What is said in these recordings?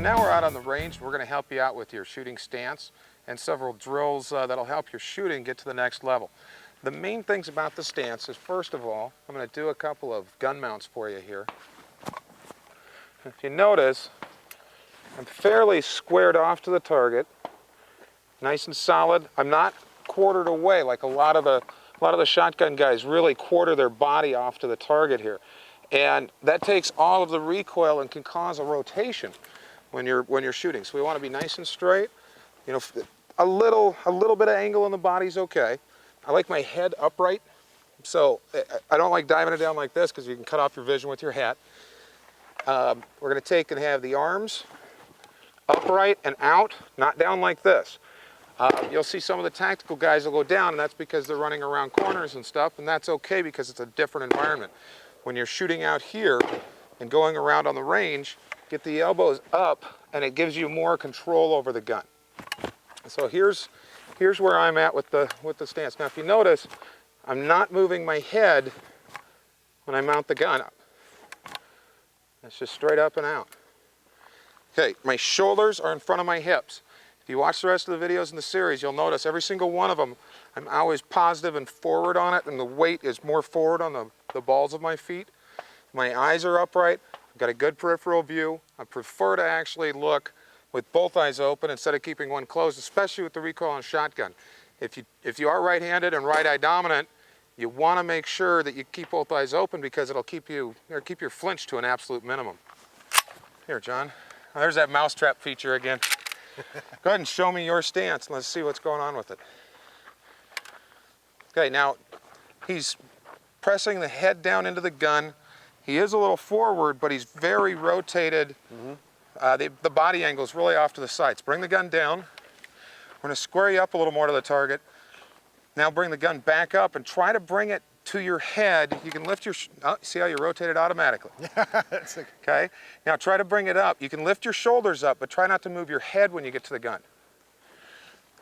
now we're out on the range. We're going to help you out with your shooting stance and several drills that'll help your shooting get to the next level. The main things about the stance is, first of all, I'm going to do a couple of gun mounts for you here. If you notice, I'm fairly squared off to the target, nice and solid. I'm not quartered away like a lot of the shotgun guys really quarter their body off to the target here. And that takes all of the recoil and can cause a rotation when you're shooting. So we want to be nice and straight. You know, a little bit of angle in the body's okay. I like my head upright, so I don't like diving it down like this because you can cut off your vision with your hat. We're going to take and have the arms upright and out, not down like this. You'll see some of the tactical guys will go down, and that's because they're running around corners and stuff, and that's okay because it's a different environment. When you're shooting out here and going around on the range, get the elbows up, and it gives you more control over the gun. So here's where I'm at with the stance. Now, if you notice, I'm not moving my head when I mount the gun up. It's just straight up and out. Okay, my shoulders are in front of my hips. If you watch the rest of the videos in the series, you'll notice every single one of them, I'm always positive and forward on it, and the weight is more forward on the balls of my feet. My eyes are upright. I've got a good peripheral view. I prefer to actually look with both eyes open instead of keeping one closed, especially with the recoil on a shotgun. If you are right-handed and right-eye dominant, you want to make sure that you keep both eyes open because it'll keep your flinch to an absolute minimum. Here, John. There's that mousetrap feature again. Go ahead and show me your stance and let's see what's going on with it. Okay, now he's pressing the head down into the gun. He is a little forward, but he's very rotated. The body angle is really off to the sides. Bring the gun down. We're going to square you up a little more to the target. Now bring the gun back up and try to bring it to your head. You can lift your, see how you rotate it automatically? Okay, now try to bring it up. You can lift your shoulders up, but try not to move your head when you get to the gun.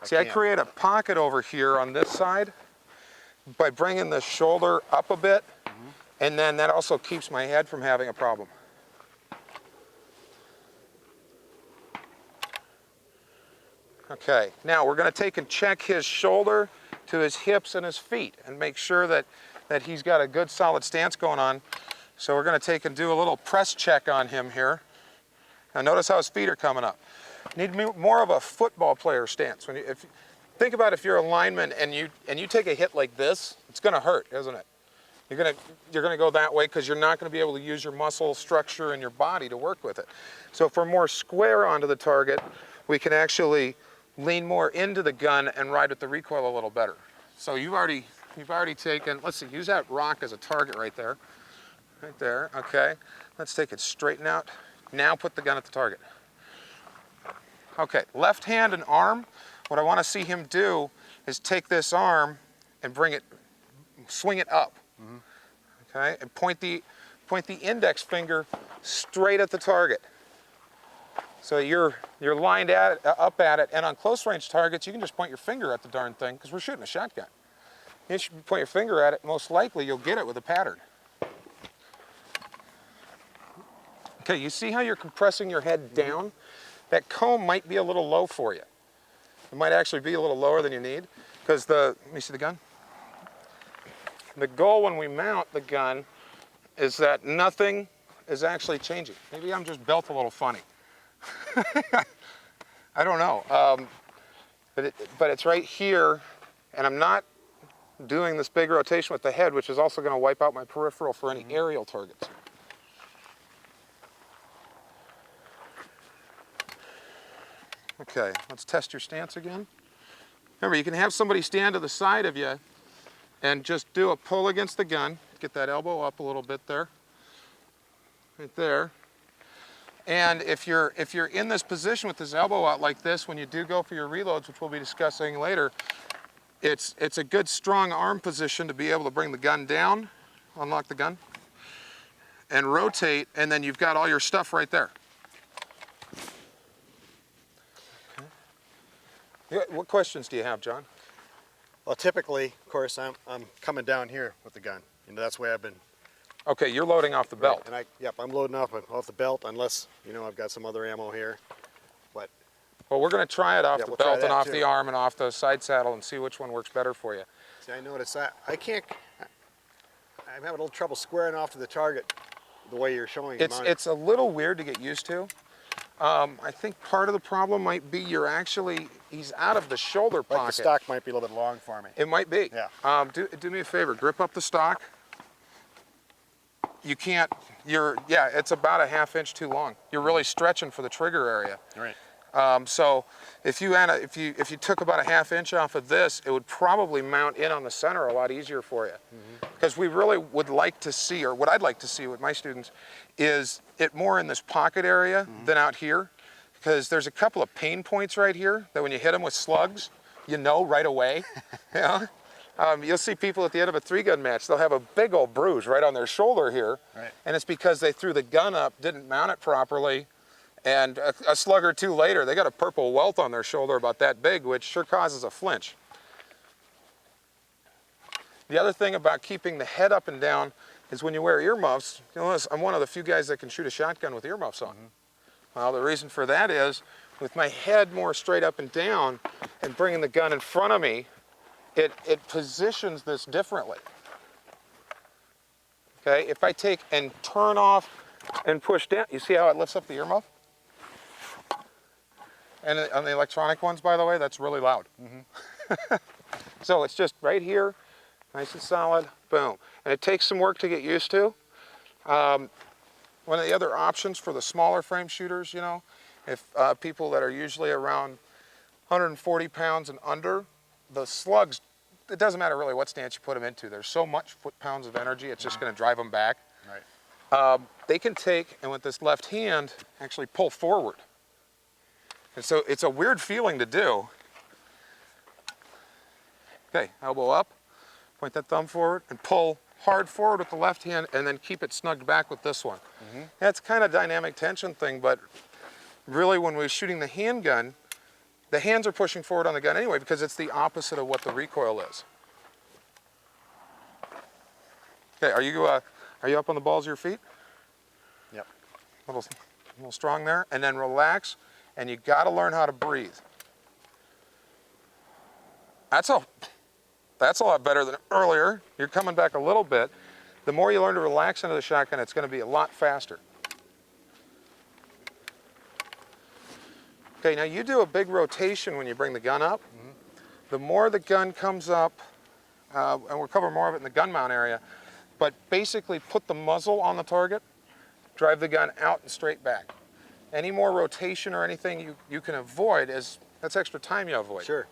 See, I create a pocket over here on this side by bringing the shoulder up a bit, and then that also keeps my head from having a problem. Okay, now we're going to take and check his shoulder to his hips and his feet and make sure that he's got a good solid stance going on. So we're going to take and do a little press check on him here. Now notice how his feet are coming up. Need more of a football player stance. Think about if you're a lineman and you take a hit like this, it's going to hurt, isn't it? You're going to go that way because you're not going to be able to use your muscle structure in your body to work with it. So if we're more square onto the target, we can actually lean more into the gun and ride with the recoil a little better. So you've already taken, let's see, use that rock as a target right there. Right there, okay. Let's take it straighten out. Now put the gun at the target. Okay, left hand and arm. What I want to see him do is take this arm and swing it up. Okay, and point the index finger straight at the target. So you're lined up at it, and on close range targets, you can just point your finger at the darn thing because we're shooting a shotgun. You should point your finger at it, most likely you'll get it with a pattern. Okay, you see how you're compressing your head down? That comb might be a little low for you. It might actually be a little lower than you need because let me see the gun. The goal when we mount the gun is that nothing is actually changing. Maybe I'm just built a little funny. I don't know, but it's right here, and I'm not doing this big rotation with the head, which is also going to wipe out my peripheral for any aerial targets. Okay, let's test your stance again. Remember, you can have somebody stand to the side of you and just do a pull against the gun. Get that elbow up a little bit there, right there. And if you're in this position with this elbow out like this, when you do go for your reloads, which we'll be discussing later, it's a good strong arm position to be able to bring the gun down, unlock the gun, and rotate, and then you've got all your stuff right there. Okay. What questions do you have, John? Well, typically, of course, I'm coming down here with the gun. You know, that's the way I've been Okay, you're loading off the belt. Right. And I'm loading off the belt unless, you know, I've got some other ammo here. But well, we're going to try it off the we'll belt and off the arm and off the side saddle and see which one works better for you. See, I noticed I'm having a little trouble squaring off to the target the way you're showing. It's a little weird to get used to. I think part of the problem might be he's out of the shoulder pocket. Like the stock might be a little bit long for me. It might be. Yeah. Do me a favor, grip up the stock. You can't, it's about a ½ inch too long. You're really stretching for the trigger area. Right. So if you took about a ½ inch off of this, it would probably mount in on the center a lot easier for you. Because we really would like to see, or what I'd like to see with my students, is it more in this pocket area than out here. Because there's a couple of pain points right here that when you hit them with slugs, you know right away. Yeah. You'll see people at the end of a 3-gun match, they'll have a big old bruise right on their shoulder here. Right. And it's because they threw the gun up, didn't mount it properly, and a slug or two later, they got a purple welt on their shoulder about that big, which sure causes a flinch. The other thing about keeping the head up and down is when you wear earmuffs, you'll notice I'm one of the few guys that can shoot a shotgun with earmuffs on. Well, the reason for that is, with my head more straight up and down and bringing the gun in front of me, it positions this differently. Okay, if I take and turn off and push down, you see how it lifts up the earmuff? And on the electronic ones, by the way, that's really loud. So it's just right here, nice and solid, boom. And it takes some work to get used to. One of the other options for the smaller frame shooters, you know, if people that are usually around 140 pounds and under, the slugs, it doesn't matter really what stance you put them into. There's so much foot-pounds of energy, it's just going to drive them back. Right. They can take, and with this left hand, actually pull forward. And so it's a weird feeling to do. Okay, elbow up, point that thumb forward, and pull hard forward with the left hand, and then keep it snugged back with this one. That's kind of dynamic tension thing, but really when we're shooting the handgun, the hands are pushing forward on the gun anyway because it's the opposite of what the recoil is. Okay, are you up on the balls of your feet? Yep. A little strong there, and then relax, and you got to learn how to breathe. That's a lot better than earlier. You're coming back a little bit. The more you learn to relax into the shotgun, it's going to be a lot faster. Okay, now you do a big rotation when you bring the gun up. The more the gun comes up, and we'll cover more of it in the gun mount area, but basically put the muzzle on the target, drive the gun out and straight back. Any more rotation or anything you can avoid, that's extra time you avoid. Sure.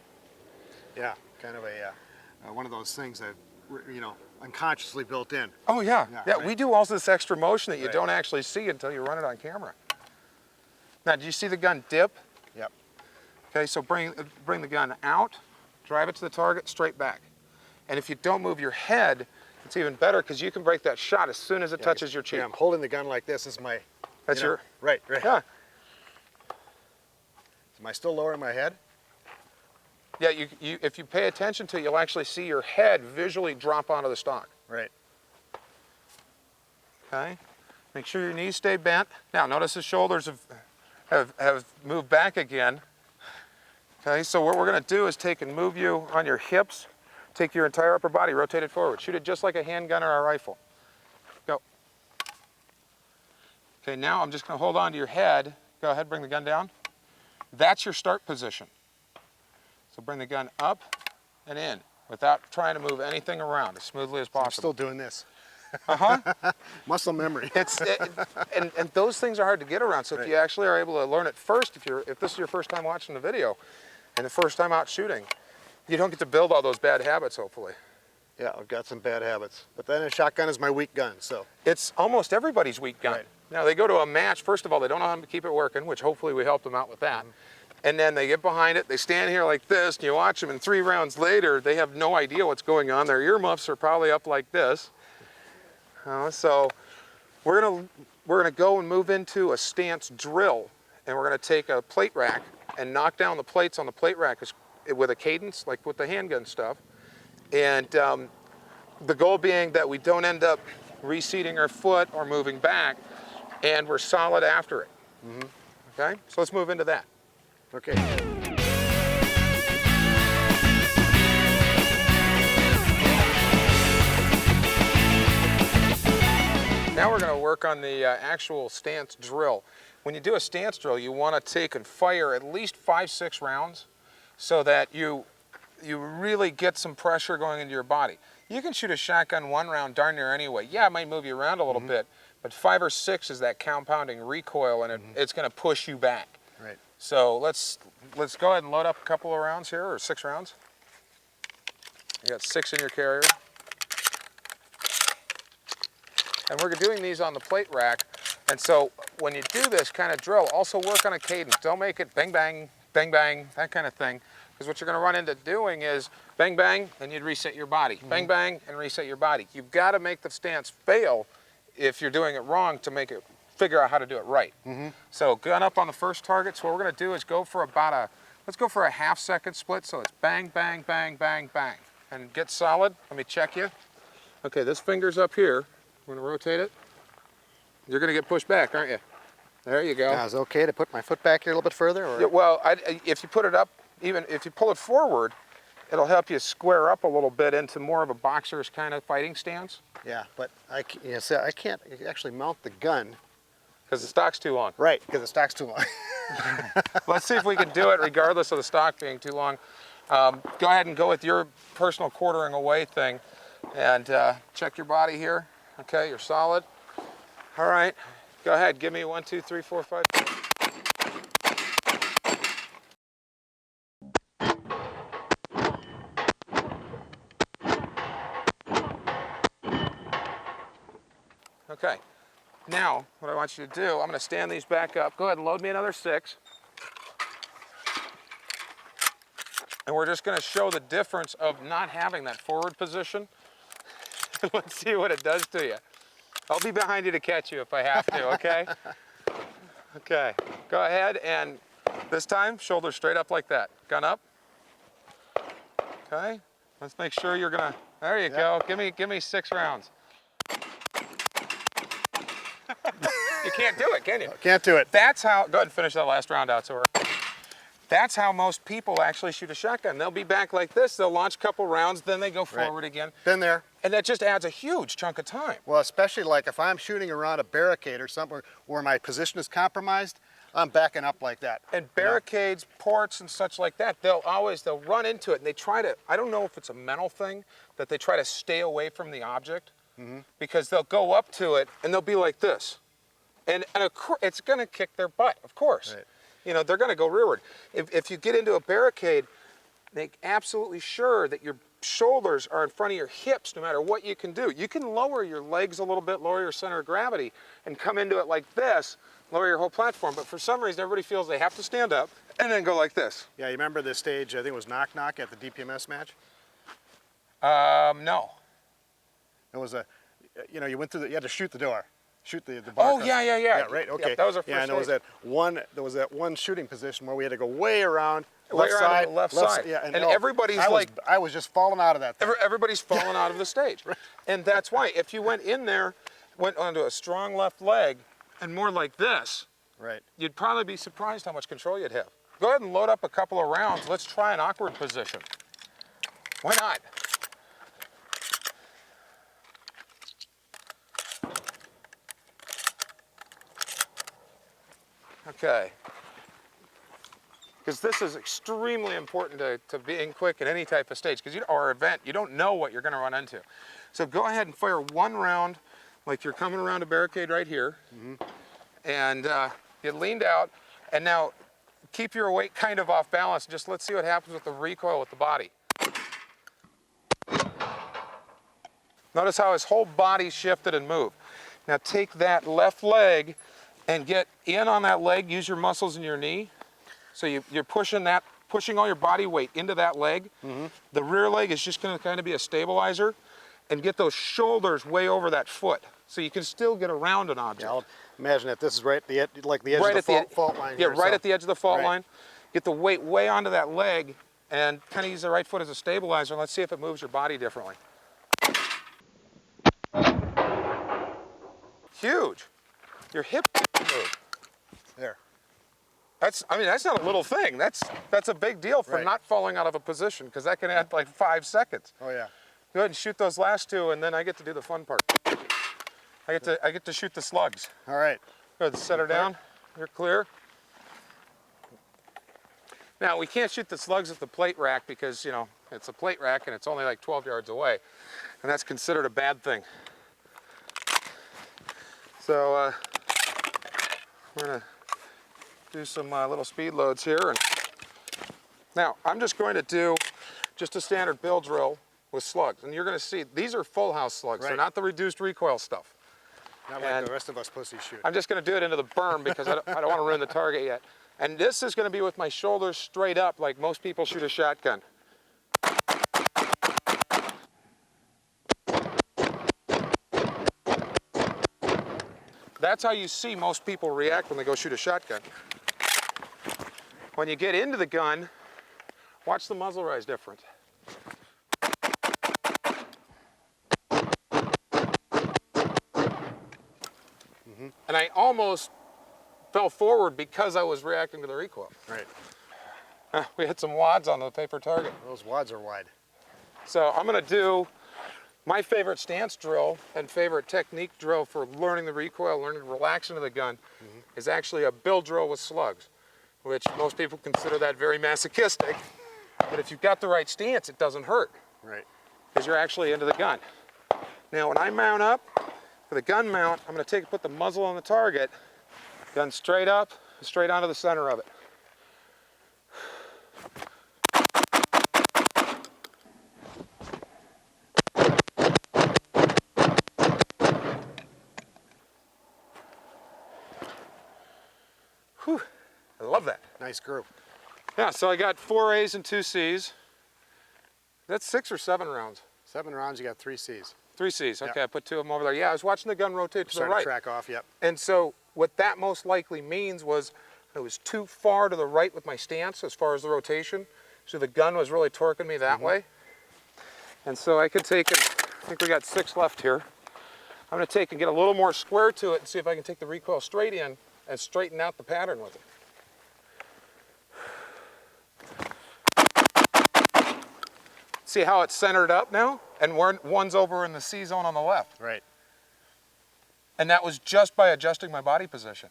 Yeah, kind of one of those things that, you know, unconsciously built in. Oh yeah, yeah. Right. We do all this extra motion that you don't actually see until you run it on camera. Now, do you see the gun dip? Yep. Okay, so bring the gun out, drive it to the target, straight back. And if you don't move your head, it's even better because you can break that shot as soon as it touches your cheek. Yeah, I'm holding the gun like this. Is my. That's your. Right. Yeah. Am I still lowering my head? Yeah, if you pay attention to it, you'll actually see your head visually drop onto the stock. Right. Okay. Make sure your knees stay bent. Now, notice the shoulders have moved back again. Okay, so what we're going to do is take and move you on your hips, take your entire upper body, rotate it forward. Shoot it just like a handgun or a rifle. Go. Okay, now I'm just going to hold on to your head. Go ahead, bring the gun down. That's your start position. So bring the gun up and in without trying to move anything around as smoothly as possible. I'm still doing this. Muscle memory. And those things are hard to get around. So if you actually are able to learn it first, if this is your first time watching the video and the first time out shooting, you don't get to build all those bad habits, hopefully. Yeah, I've got some bad habits. But then a shotgun is my weak gun, so. It's almost everybody's weak gun. Right. Now, they go to a match. First of all, they don't know how to keep it working, which hopefully we helped them out with that. And then they get behind it, they stand here like this, and you watch them, and 3 rounds later, they have no idea what's going on. Their earmuffs are probably up like this. So we're gonna go and move into a stance drill, and we're gonna take a plate rack and knock down the plates on the plate rack with a cadence, like with the handgun stuff. And the goal being that we don't end up reseating our foot or moving back, and we're solid after it. Okay, so let's move into that. Okay. Now we're going to work on the actual stance drill. When you do a stance drill, you want to take and fire at least 5-6 rounds so that you really get some pressure going into your body. You can shoot a shotgun 1 round darn near anyway. Yeah, it might move you around a little bit, but 5 or 6 is that compounding recoil, and it's going to push you back. Right. So let's go ahead and load up a couple of rounds here, or 6 rounds. You got 6 in your carrier. And we're doing these on the plate rack. And so when you do this kind of drill, also work on a cadence. Don't make it bang, bang, bang, bang, that kind of thing. Because what you're going to run into doing is bang, bang, and you'd reset your body. Bang, bang, and reset your body. You've got to make the stance fail if you're doing it wrong to make it figure out how to do it right. So gun up on the first target. So what we're going to do is go for about let's go for a half-second split. So it's bang, bang, bang, bang, bang. And get solid. Let me check you. Okay, this finger's up here. We're going to rotate it. You're going to get pushed back, aren't you? There you go. Now, is it okay to put my foot back here a little bit further? Or? Yeah, well, if you put it up, even if you pull it forward, it'll help you square up a little bit into more of a boxer's kind of fighting stance. Yeah, but I can't actually mount the gun. Because the stock's too long. Right, because the stock's too long. Let's see if we can do it regardless of the stock being too long. Go ahead and go with your personal quartering away thing and check your body here. Okay, you're solid. All right, go ahead. Give me 1, 2, 3, 4, 5. Okay, now what I want you to do, I'm going to stand these back up. Go ahead and load me another 6. And we're just going to show the difference of not having that forward position. Let's see what it does to you. I'll be behind you to catch you if I have to, okay? Okay, go ahead, and this time, shoulders straight up like that. Gun up. Okay, let's make sure you're gonna, there you go. Give me 6 rounds. You can't do it, can you? Can't do it. That's how, go ahead and finish that last round out, so that's how most people actually shoot a shotgun. They'll be back like this, they'll launch a couple rounds, then they go forward again. Been there. And that just adds a huge chunk of time. Well, especially like if I'm shooting around a barricade or somewhere where my position is compromised, I'm backing up like that. And barricades, ports, and such like that, they'll run into it, and they try to, I don't know if it's a mental thing, that they try to stay away from the object, because they'll go up to it, and they'll be like this. And of course, it's gonna kick their butt, of course. Right. You know, they're gonna go rearward. If you get into a barricade, make absolutely sure that your shoulders are in front of your hips no matter what you can do. You can lower your legs a little bit, lower your center of gravity, and come into it like this, lower your whole platform. But for some reason, everybody feels they have to stand up and then go like this. Yeah, you remember this stage, I think it was Knock Knock at the DPMS match? No. It was you know, you went through you had to shoot the door. Shoot the bar. Oh, yeah. Yeah, right, okay. Yep, that was our first and there was that one shooting position where we had to go way around, way around on the left side. Yeah, and everybody's I was just falling out of that thing. Everybody's falling out of the stage. Right. And that's why, if you went in there, went onto a strong left leg, and more like this, right, you'd probably be surprised how much control you'd have. Go ahead and load up a couple of rounds. Let's try an awkward position. Why not? Okay. Because this is extremely important to being quick in any type of stage, or event. You don't know what you're going to run into. So go ahead and fire 1 round, like you're coming around a barricade right here, and you leaned out, and now keep your weight kind of off balance. Just let's see what happens with the recoil with the body. Notice how his whole body shifted and moved. Now take that left leg and get in on that leg. Use your muscles in your knee. So you're pushing all your body weight into that leg. The rear leg is just going to kind of be a stabilizer, and get those shoulders way over that foot, so you can still get around an object. Yeah, I'll imagine that this is right at the edge, like the edge of the fault line. Yeah, here, right so. at the edge of the fault line. Get the weight way onto that leg, and kind of use the right foot as a stabilizer. And let's see if it moves your body differently. huge. Your hip move. There. I mean, that's not a little thing. That's a big deal for Right. not falling out of a position, because that can add like 5 seconds. Oh yeah. Go ahead and shoot those last two, and then I get to do the fun part. I get to shoot the slugs. All right. Go ahead and set her clear? down. You're clear. Now, we can't shoot the slugs at the plate rack because, you know, it's a plate rack and it's only like 12 yards away. And that's considered a bad thing. So we're gonna do some little speed loads here. And now, I'm just going to do just a standard bill drill with slugs. And you're gonna see, these are full house slugs. Right. They're not the reduced recoil stuff. Not like And the rest of us pussies shoot. I'm just going to do it into the berm because I don't want to ruin the target yet. And this is going to be with my shoulders straight up like most people shoot a shotgun. That's how you see most people react when they go shoot a shotgun. When you get into the gun, watch the muzzle rise different. And I almost fell forward because I was reacting to the recoil. Right. We hit some wads on the paper target. Those wads are wide. So I'm going to do my favorite stance drill and favorite technique drill for learning the recoil, learning to relax into the gun, is actually a bill drill with slugs, which most people consider that very masochistic. But if you've got the right stance, it doesn't hurt Right. because you're actually into the gun. Now, when I mount up, for the gun mount, I'm going to put the muzzle on the target, gun straight up, straight onto the center of it. Whew, I love that. Nice group. Yeah, so I got 4 A's and 2 C's. That's 6 or 7 rounds. 7 rounds, you got 3 C's. 3 C's, okay, Yep. I put 2 of them over there. Yeah, I was watching the gun rotate to the Starting right. to track off, yep. And so what that most likely means was I was too far to the right with my stance as far as the rotation. So the gun was really torquing me that way. And so I could take it, I think we got 6 left here. I'm going to take and get a little more square to it and see if I can take the recoil straight in and straighten out the pattern with it. See how it's centered up now? And one's over in the C zone on the left. Right. And that was just by adjusting my body position.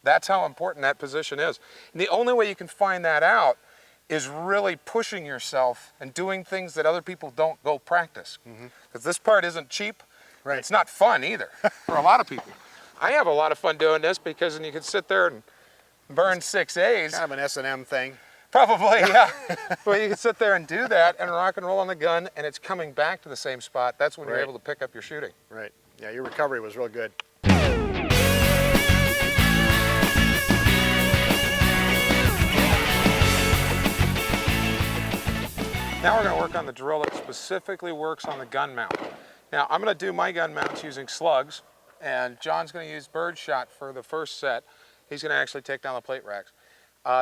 That's how important that position is. And the only way you can find that out is really pushing yourself and doing things that other people don't go practice. Because this part isn't cheap. Right. It's not fun either for a lot of people. I have a lot of fun doing this because then you can sit there and burn 6 A's. Kind of an S&M thing. Probably, yeah. Well, you can sit there and do that and rock and roll on the gun, and it's coming back to the same spot. That's when you're Right. able to pick up your shooting. Right. Yeah, your recovery was real good. Now we're going to work on the drill that specifically works on the gun mount. Now I'm going to do my gun mounts using slugs, and John's going to use birdshot for the first set. He's going to actually take down the plate racks.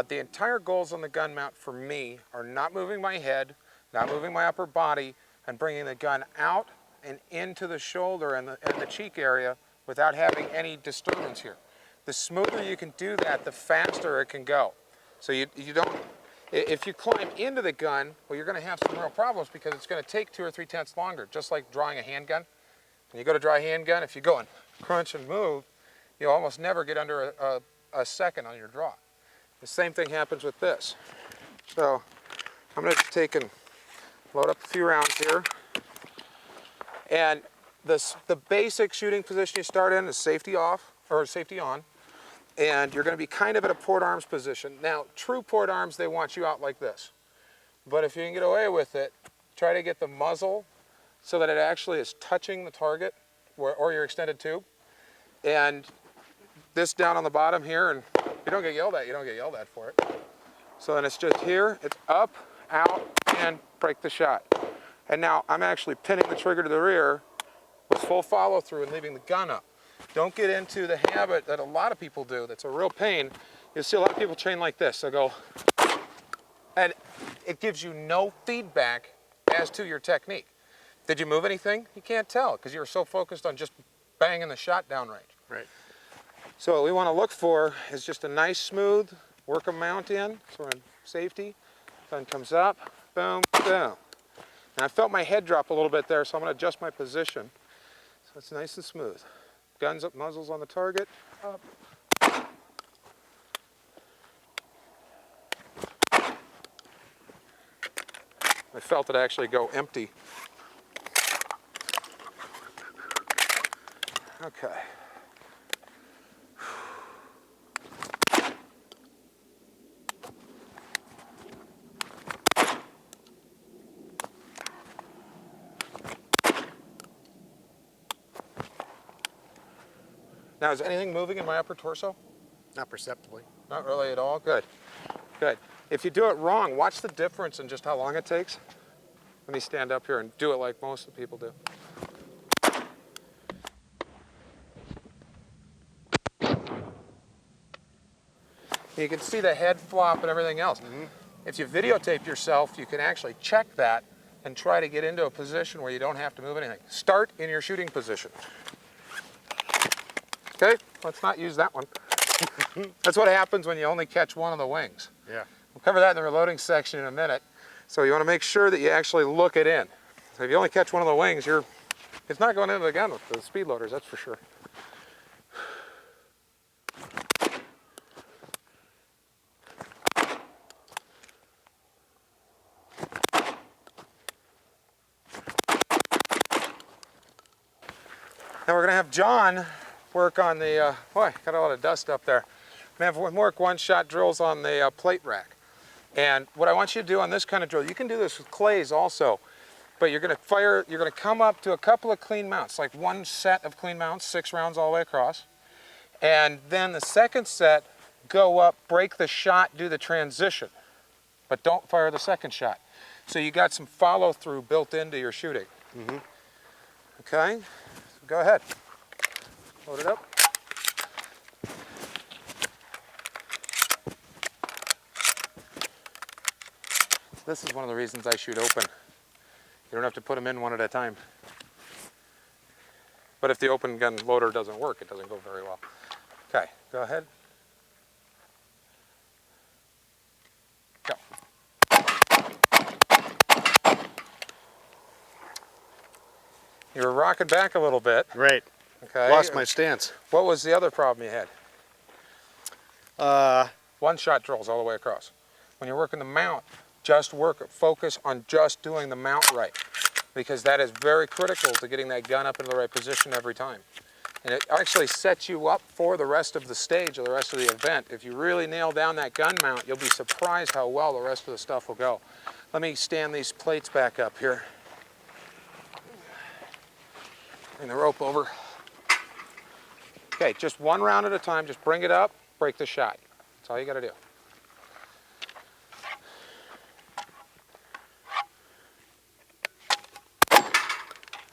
The entire goals on the gun mount for me are not moving my head, not moving my upper body, and bringing the gun out and into the shoulder and the cheek area without having any disturbance here. The smoother you can do that, the faster it can go. So you don't, if you climb into the gun, well, you're going to have some real problems because it's going to take 2 or 3 tenths longer, just like drawing a handgun. When you go to draw a handgun, if you go and crunch and move, you'll almost never get under a second on your draw. The same thing happens with this. So I'm going to take and load up a few rounds here. And the basic shooting position you start in is safety off, or safety on. And you're going to be kind of at a port arms position. Now, true port arms, they want you out like this. But if you can get away with it, try to get the muzzle so that it actually is touching the target or your extended tube. And this down on the bottom here, and you don't get yelled at, you don't get yelled at for it. So then it's just here, it's up, out, and break the shot. And now I'm actually pinning the trigger to the rear with full follow through and leaving the gun up. Don't get into the habit that a lot of people do that's a real pain. You'll see a lot of people train like this. They'll go, and it gives you no feedback as to your technique. Did you move anything? You can't tell because you're so focused on just banging the shot downrange. Right. So what we want to look for is just a nice smooth, work a mount in, so we're in safety. Gun comes up, boom, boom. And I felt my head drop a little bit there, so I'm going to adjust my position. So it's nice and smooth. Guns up, muzzles on the target, up. I felt it actually go empty. Okay. Now, is anything moving in my upper torso? Not perceptibly. Not really at all? Good. Good. If you do it wrong, watch the difference in just how long it takes. Let me stand up here and do it like most of the people do. You can see the head flop and everything else. If you videotape yourself, you can actually check that and try to get into a position where you don't have to move anything. Start in your shooting position. Okay, let's not use that one. That's what happens when you only catch one of the wings. Yeah. We'll cover that in the reloading section in a minute. So you want to make sure that you actually look it in. So if you only catch one of the wings, it's not going into the gun with the speed loaders, that's for sure. Now we're going to have John work on the, boy, got a lot of dust up there. We're going to have work one-shot drills on the plate rack. And what I want you to do on this kind of drill, you can do this with clays also, but you're going to come up to a couple of clean mounts, like one set of clean mounts, 6 rounds all the way across. And then the second set, go up, break the shot, do the transition, but don't fire the second shot. So you got some follow through built into your shooting. Okay, so go ahead, load it up. This is one of the reasons I shoot open. You don't have to put them in one at a time. But if the open gun loader doesn't work, it doesn't go very well. Okay, go ahead. Go. You were rocking back a little bit. Right. Okay. Lost my stance. What was the other problem you had? One-shot drills all the way across. When you're working the mount, just focus on just doing the mount right, because that is very critical to getting that gun up into the right position every time. And it actually sets you up for the rest of the stage or the rest of the event. If you really nail down that gun mount, you'll be surprised how well the rest of the stuff will go. Let me stand these plates back up here. Bring the rope over. Okay, just one round at a time. Just bring it up, break the shot. That's all you got to do.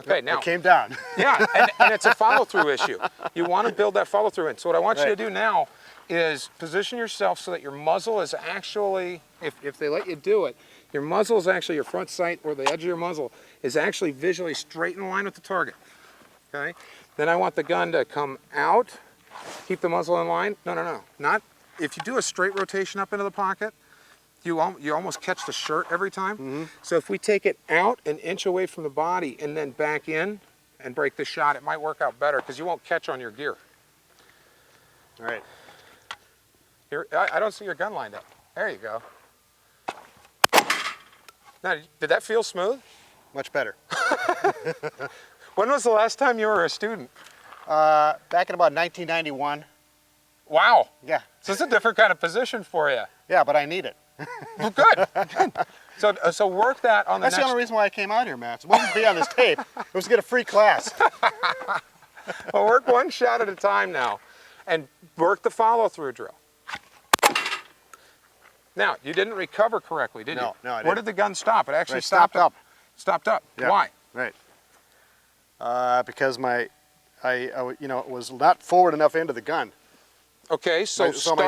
Okay, now. It came down. Yeah, and it's a follow-through issue. You want to build that follow-through in. So what I want you to do now is position yourself so that your muzzle is actually, if they let you do it, your muzzle is actually, your front sight or the edge of your muzzle is actually visually straight in line with the target. Okay? Then I want the gun to come out, keep the muzzle in line. No. Not, if you do a straight rotation up into the pocket, you almost catch the shirt every time. So if we take it out an inch away from the body and then back in and break the shot, it might work out better because you won't catch on your gear. All right. I don't see your gun lined up. There you go. Now, did that feel smooth? Much better. When was the last time you were a student? Back in about 1991. Wow. Yeah. So it's a different kind of position for you. Yeah, but I need it. Well, good. So work that on the That's next... the only reason why I came out here, Matt. It wasn't to be on this tape. It was to get a free class. Well, work one shot at a time now and work the follow-through drill. Now, you didn't recover correctly, did you? No, I didn't. Where did the gun stop? It actually stopped up. Stopped up. Yeah. Why? Right. Because I was not forward enough into the gun. Okay, so my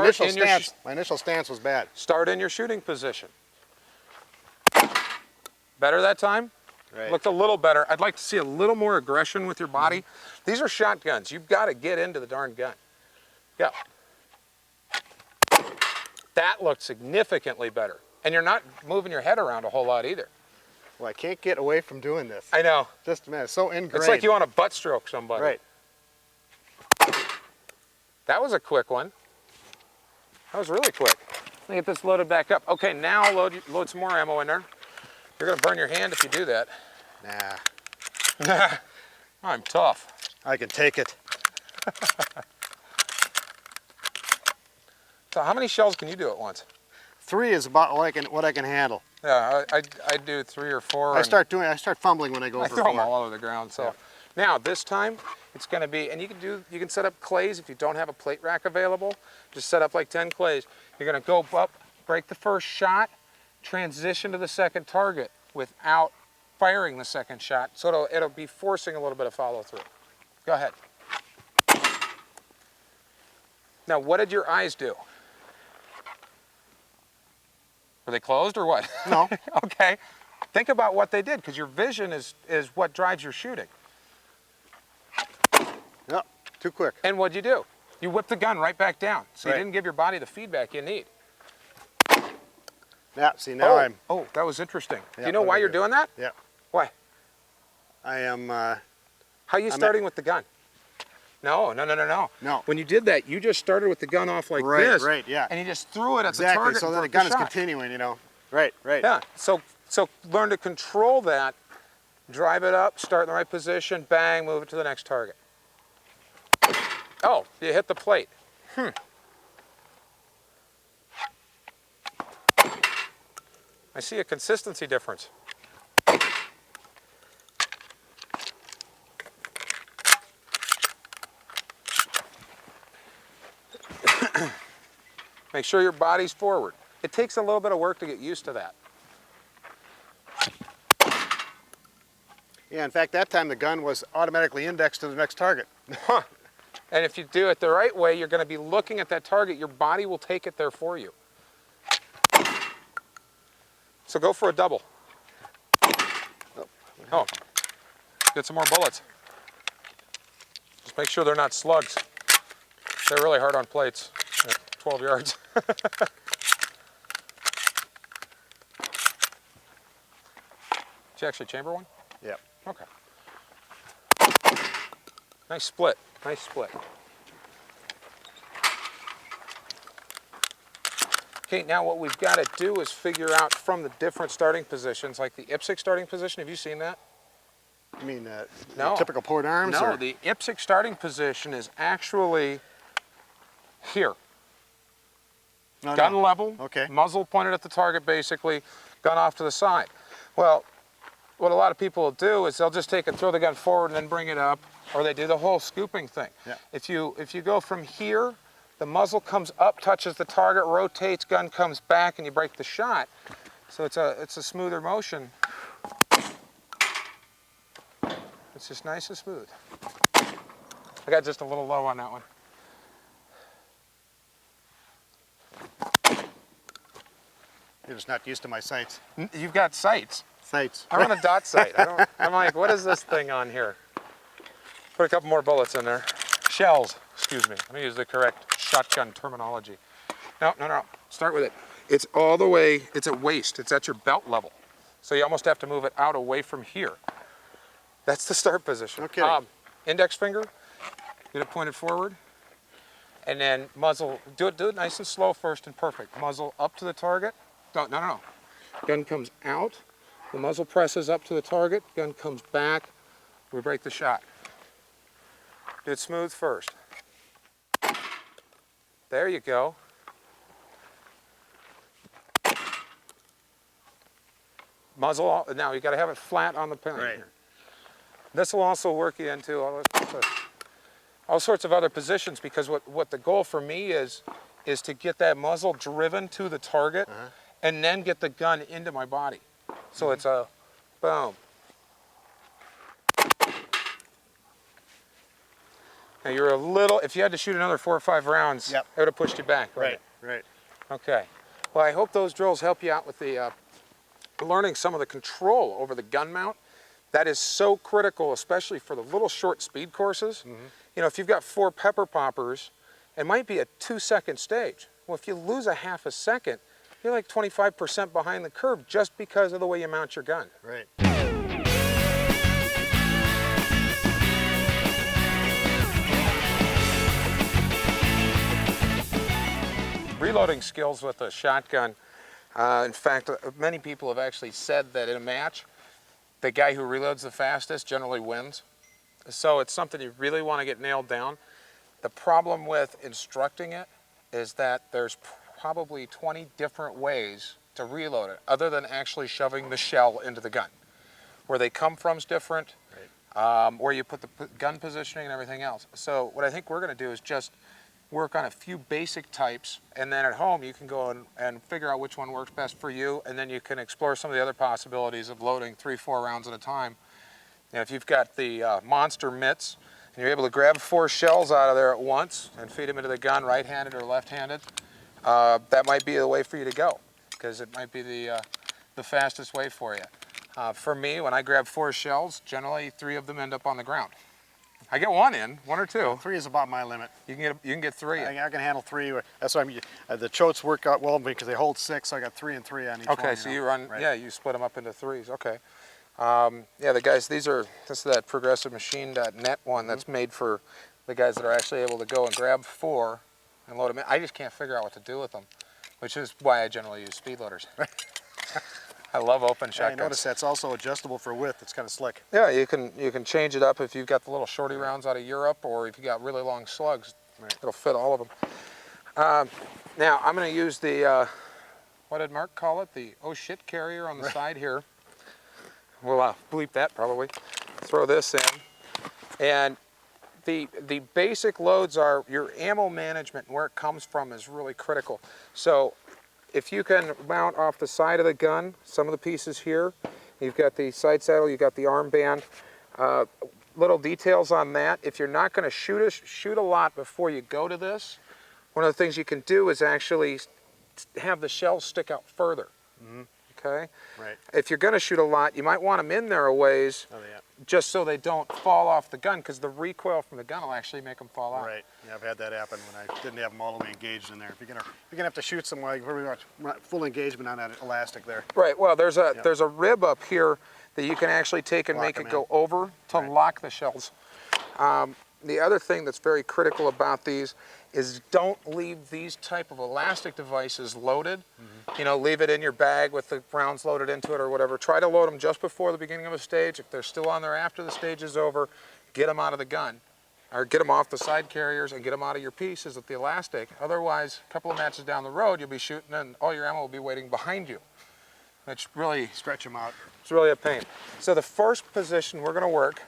initial stance was bad. Start in your shooting position. Better that time? Right. Looked a little better. I'd like to see a little more aggression with your body. These are shotguns. You've got to get into the darn gun. Go. That looked significantly better. And you're not moving your head around a whole lot either. Well, I can't get away from doing this. I know. Just a minute, it's so ingrained. It's like you want to butt stroke somebody. Right. That was a quick one. That was really quick. Let me get this loaded back up. Okay, now load some more ammo in there. You're going to burn your hand if you do that. Nah, I'm tough. I can take it. So how many shells can you do at once? 3 is about what I can handle. Yeah, I do 3 or 4. I start fumbling when I go I for throw 4. them all over the ground. So Yeah. now this time it's going to be, and you can set up clays if you don't have a plate rack available. Just set up like 10 clays. You're going to go up, break the first shot, transition to the second target without firing the second shot. So it'll be forcing a little bit of follow through. Go ahead. Now, what did your eyes do? Were they closed or what? No. Okay. Think about what they did, because your vision is what drives your shooting. Yep, too quick. And what'd you do? You whipped the gun right back down. So Right. you didn't give your body the feedback you need. Yeah, see now I'm... Oh, that was interesting. Do Yeah, you know what why did I you're do? doing that? Yeah, Why? I am... How are you starting with the gun? No. No. When you did that, you just started with the gun off like Right, this. right, yeah. And you just threw it at the Exactly, target. so and then the broke gun is shot. continuing, you know. Right, right. Yeah, so learn to control that, drive it up, start in the right position, bang, move it to the next target. Oh, you hit the plate. I see a consistency difference. Make sure your body's forward. It takes a little bit of work to get used to that. Yeah, in fact, that time the gun was automatically indexed to the next target. Huh. And if you do it the right way, you're going to be looking at that target. Your body will take it there for you. So go for a double. Oh, get some more bullets. Just make sure they're not slugs. They're really hard on plates at 12 yards. Did you actually chamber one? Yep. Okay. Nice split. Nice split. Okay, now what we've got to do is figure out from the different starting positions, like the IPSC starting position. Have you seen that? You mean No. the typical port arms? No, or? the IPSC starting position is actually here. No, Gun no. level, Okay. muzzle pointed at the target basically, gun off to the side. Well, what a lot of people will do is they'll just throw the gun forward and then bring it up, or they do the whole scooping thing. Yeah. If you go from here, the muzzle comes up, touches the target, rotates, gun comes back, and you break the shot. So it's a smoother motion. It's just nice and smooth. I got just a little low on that one. You're just not used to my sights. You've got sights. Sights. I'm on a dot sight. I'm like, what is this thing on here? Put a couple more bullets in there. Shells, excuse me. Let me use the correct shotgun terminology. No. Start with it. It's all the way, it's at waist. It's at your belt level. So you almost have to move it out away from here. That's the start position. Okay. Index finger, get it pointed forward. And then muzzle, do it nice and slow first and perfect. Muzzle up to the target. No. Gun comes out. The muzzle presses up to the target, gun comes back, we break the shot. Do it smooth first. There you go. Muzzle, now you got to have it flat on the pen. Right. Here. This will also work you into all sorts of other positions, because what the goal for me is to get that muzzle driven to the target and then get the gun into my body. So it's a boom. Now you're a little, if you had to shoot another 4 or 5 rounds, Yep. it would have pushed you back. Right. Right. Okay. Well, I hope those drills help you out with the learning some of the control over the gun mount That is so critical, especially for the little short speed courses. You know, if you've got 4 pepper poppers, it might be a 2-second stage. Well, if you lose a half a second, you're like 25% behind the curve just because of the way you mount your gun. Right. Reloading skills with a shotgun. In fact, many people have actually said that in a match, the guy who reloads the fastest generally wins. So it's something you really want to get nailed down. The problem with instructing it is that there's probably 20 different ways to reload it, other than actually shoving the shell into the gun. Where they come from is different, where you put the gun positioning and everything else. So what I think we're going to do is just work on a few basic types, and then at home you can go and figure out which one works best for you, and then you can explore some of the other possibilities of loading 3-4 rounds at a time. And if you've got the monster mitts, and you're able to grab 4 shells out of there at once and feed them into the gun, right-handed or left-handed, that might be the way for you to go, because it might be the fastest way for you. For me, when I grab 4 shells, generally 3 of them end up on the ground. I get 1 or 2. 3 is about my limit. You can get 3. I can handle 3. That's why the chotes work out well because they hold 6. So I got 3 and 3 on each one. Okay, so you run, right. yeah, you split them up into 3s. Okay. Yeah, the guys, this is that progressivemachine.net one that's made for the guys that are actually able to go and grab 4 and load them in. I just can't figure out what to do with them, which is why I generally use speed loaders. I love open shotguns. I noticed that's also adjustable for width. It's kind of slick. Yeah, you can change it up if you've got the little shorty rounds out of Europe, or if you got really long slugs. It'll fit all of them. Now I'm going to use the what did Mark call it? The oh shit carrier on the side here. We'll bleep that probably. Throw this in, and the basic loads are your ammo management and where it comes from is really critical. So if you can mount off the side of the gun, some of the pieces here, you've got the side saddle, you've got the armband, little details on that. If you're not going to shoot a lot before you go to this, one of the things you can do is actually have the shells stick out further. Okay? Right. If you're going to shoot a lot, you might want them in there a ways, just so they don't fall off the gun, because the recoil from the gun will actually make them fall out. Right. Yeah, I've had that happen when I didn't have them all the way engaged in there. If you're gonna have to shoot somewhere, you pretty much full engagement on that elastic there. Right. Well, there's a rib up here that you can actually take and make it go over to lock the shells. The other thing that's very critical about these is don't leave these type of elastic devices loaded. You know, leave it in your bag with the rounds loaded into it or whatever. Try to load them just before the beginning of a stage. If they're still on there after the stage is over, get them out of the gun. Or get them off the side carriers and get them out of your pieces with the elastic. Otherwise, a couple of matches down the road, you'll be shooting and all your ammo will be waiting behind you. Which really stretch them out. It's really a pain. So the first position we're going to work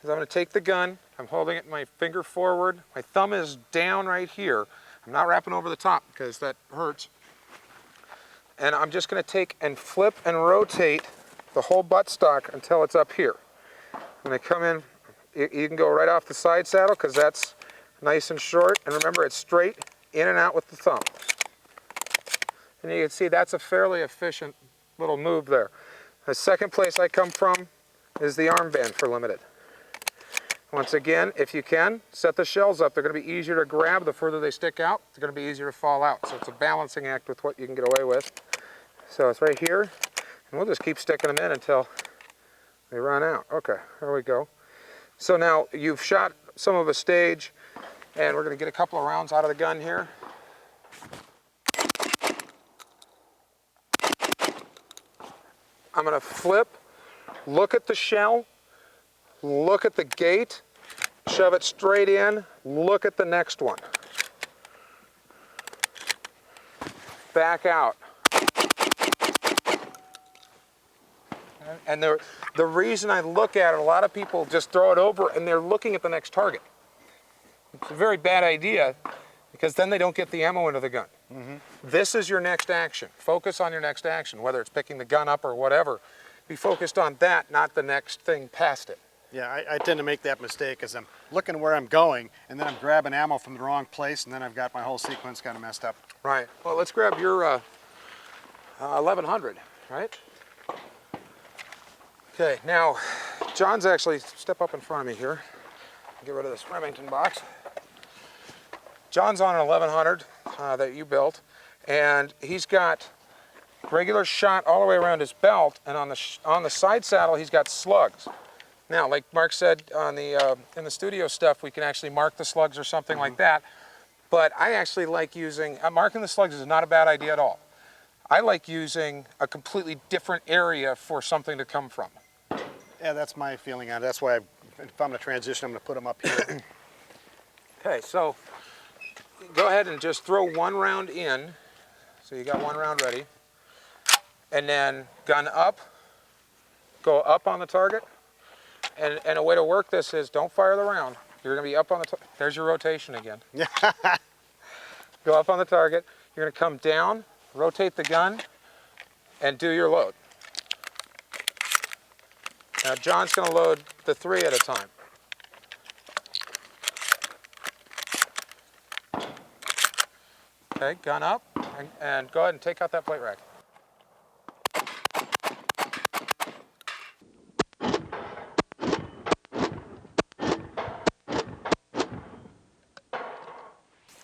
is I'm going to take the gun, I'm holding it my finger forward, my thumb is down right here. I'm not wrapping over the top because that hurts. And I'm just going to take and flip and rotate the whole buttstock until it's up here. I'm going to come in, you can go right off the side saddle because that's nice and short. And remember, it's straight in and out with the thumb. And you can see that's a fairly efficient little move there. The second place I come from is the armband for limited. Once again, if you can, set the shells up. They're going to be easier to grab the further they stick out. They're going to be easier to fall out. So it's a balancing act with what you can get away with. So it's right here, and we'll just keep sticking them in until they run out. Okay, there we go. So now you've shot some of a stage, and we're going to get a couple of rounds out of the gun here. I'm going to flip, look at the shell, look at the gate, shove it straight in, look at the next one. Back out. And the reason I look at it, a lot of people just throw it over and they're looking at the next target. It's a very bad idea because then they don't get the ammo into the gun. This is your next action. Focus on your next action, whether it's picking the gun up or whatever. Be focused on that, not the next thing past it. Yeah, I tend to make that mistake as I'm looking where I'm going, and then I'm grabbing ammo from the wrong place, and then I've got my whole sequence kind of messed up. Right. Well, let's grab your 1100, right? Okay, now John's actually, step up in front of me here. Get rid of this Remington box. John's on an 1100 that you built, and he's got regular shot all the way around his belt, and on the side saddle he's got slugs. Now, like Mark said on the in the studio stuff, we can actually mark the slugs or something like that. But I actually like using marking the slugs is not a bad idea at all. I like using a completely different area for something to come from. Yeah, that's my feeling on it. That's why if I'm going to transition, I'm going to put them up here. Okay, so go ahead and just throw one round in. So you got one round ready. And then gun up, go up on the target. And a way to work this is don't fire the round. You're going to be up on the target. There's your rotation again. Go up on the target. You're going to come down, rotate the gun, and do your load. Now John's going to load the 3 at a time. Okay, gun up, and go ahead and take out that plate rack.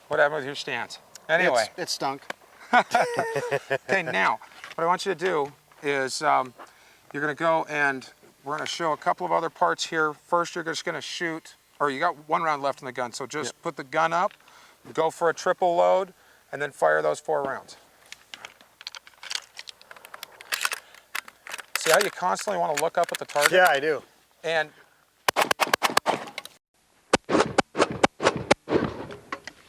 What happened with your stance? Anyway. It stunk. Okay, now, what I want you to do is you're going to go and we're going to show a couple of other parts here. First, you're just going to shoot, or you got one round left in the gun, so just put the gun up, go for a triple load, and then fire those 4 rounds. See how you constantly want to look up at the target? Yeah, I do. And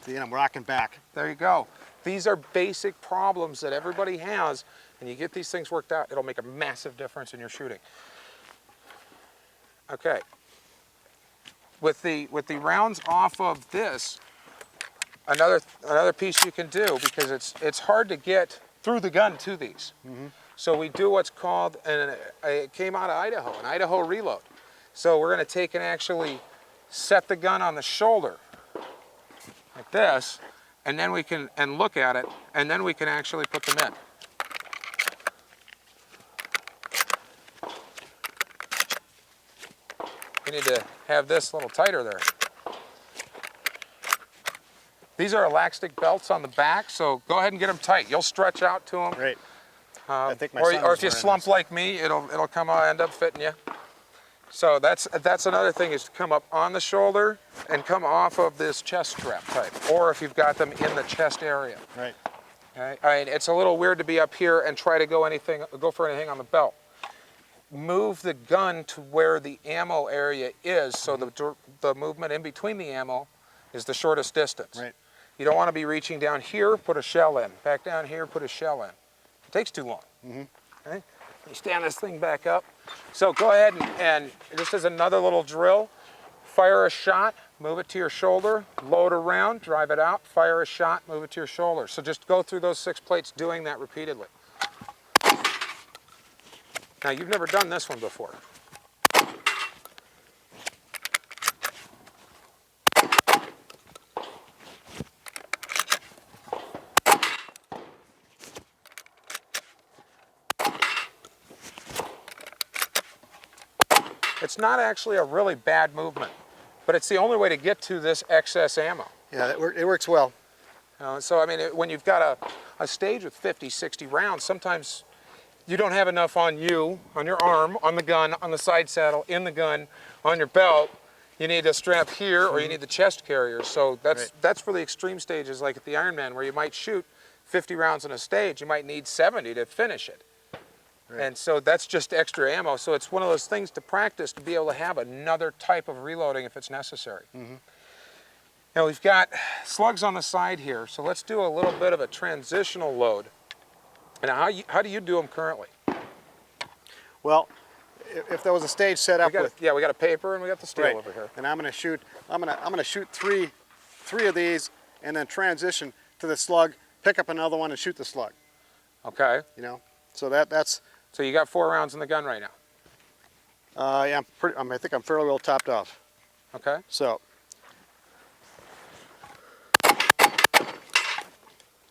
See, and I'm rocking back. there you go. These are basic problems that everybody has, and you get these things worked out, it'll make a massive difference in your shooting. Okay. With the rounds off of this, another piece you can do, because it's hard to get through the gun to these. So we do what's called, and it came out of Idaho, an Idaho reload. So we're going to take and actually set the gun on the shoulder like this, and then we can look at it, and then we can actually put them in. We need to have this a little tighter there. These are elastic belts on the back, so go ahead and get them tight. You'll stretch out to them. Great. I think my Or son if was you wearing slump this. like me, it'll come out, end up fitting you. So that's another thing, is to come up on the shoulder and come off of this chest strap type, or if you've got them in the chest area. Right. Okay? I mean, it's a little weird to be up here and try to go for anything on the belt. Move the gun to where the ammo area is, so the movement in between the ammo is the shortest distance. Right. You don't want to be reaching down here, put a shell in. Back down here, put a shell in. It takes too long. Okay? You stand this thing back up. So go ahead and just as another little drill, fire a shot, move it to your shoulder, load around, drive it out, fire a shot, move it to your shoulder. So just go through those 6 plates doing that repeatedly. Now you've never done this one before. It's not actually a really bad movement, but it's the only way to get to this excess ammo. Yeah, it works well. So I mean, when you've got a stage with 50, 60 rounds, sometimes you don't have enough on you, on your arm, on the gun, on the side saddle, in the gun, on your belt. You need a strap here, or you need the chest carrier. So that's for the extreme stages, like at the Ironman, where you might shoot 50 rounds in a stage. You might need 70 to finish it. Right. And so that's just extra ammo. So it's one of those things to practice, to be able to have another type of reloading if it's necessary. Now we've got slugs on the side here, so let's do a little bit of a transitional load. And how do you do them currently? Well, if there was a stage set up with, we got a paper and we got the steel over here. And I'm going to shoot three of these, and then transition to the slug, pick up another one, and shoot the slug. Okay. You know, so that's. So you got 4 rounds in the gun right now. Yeah, I think I'm fairly well topped off. Okay. So.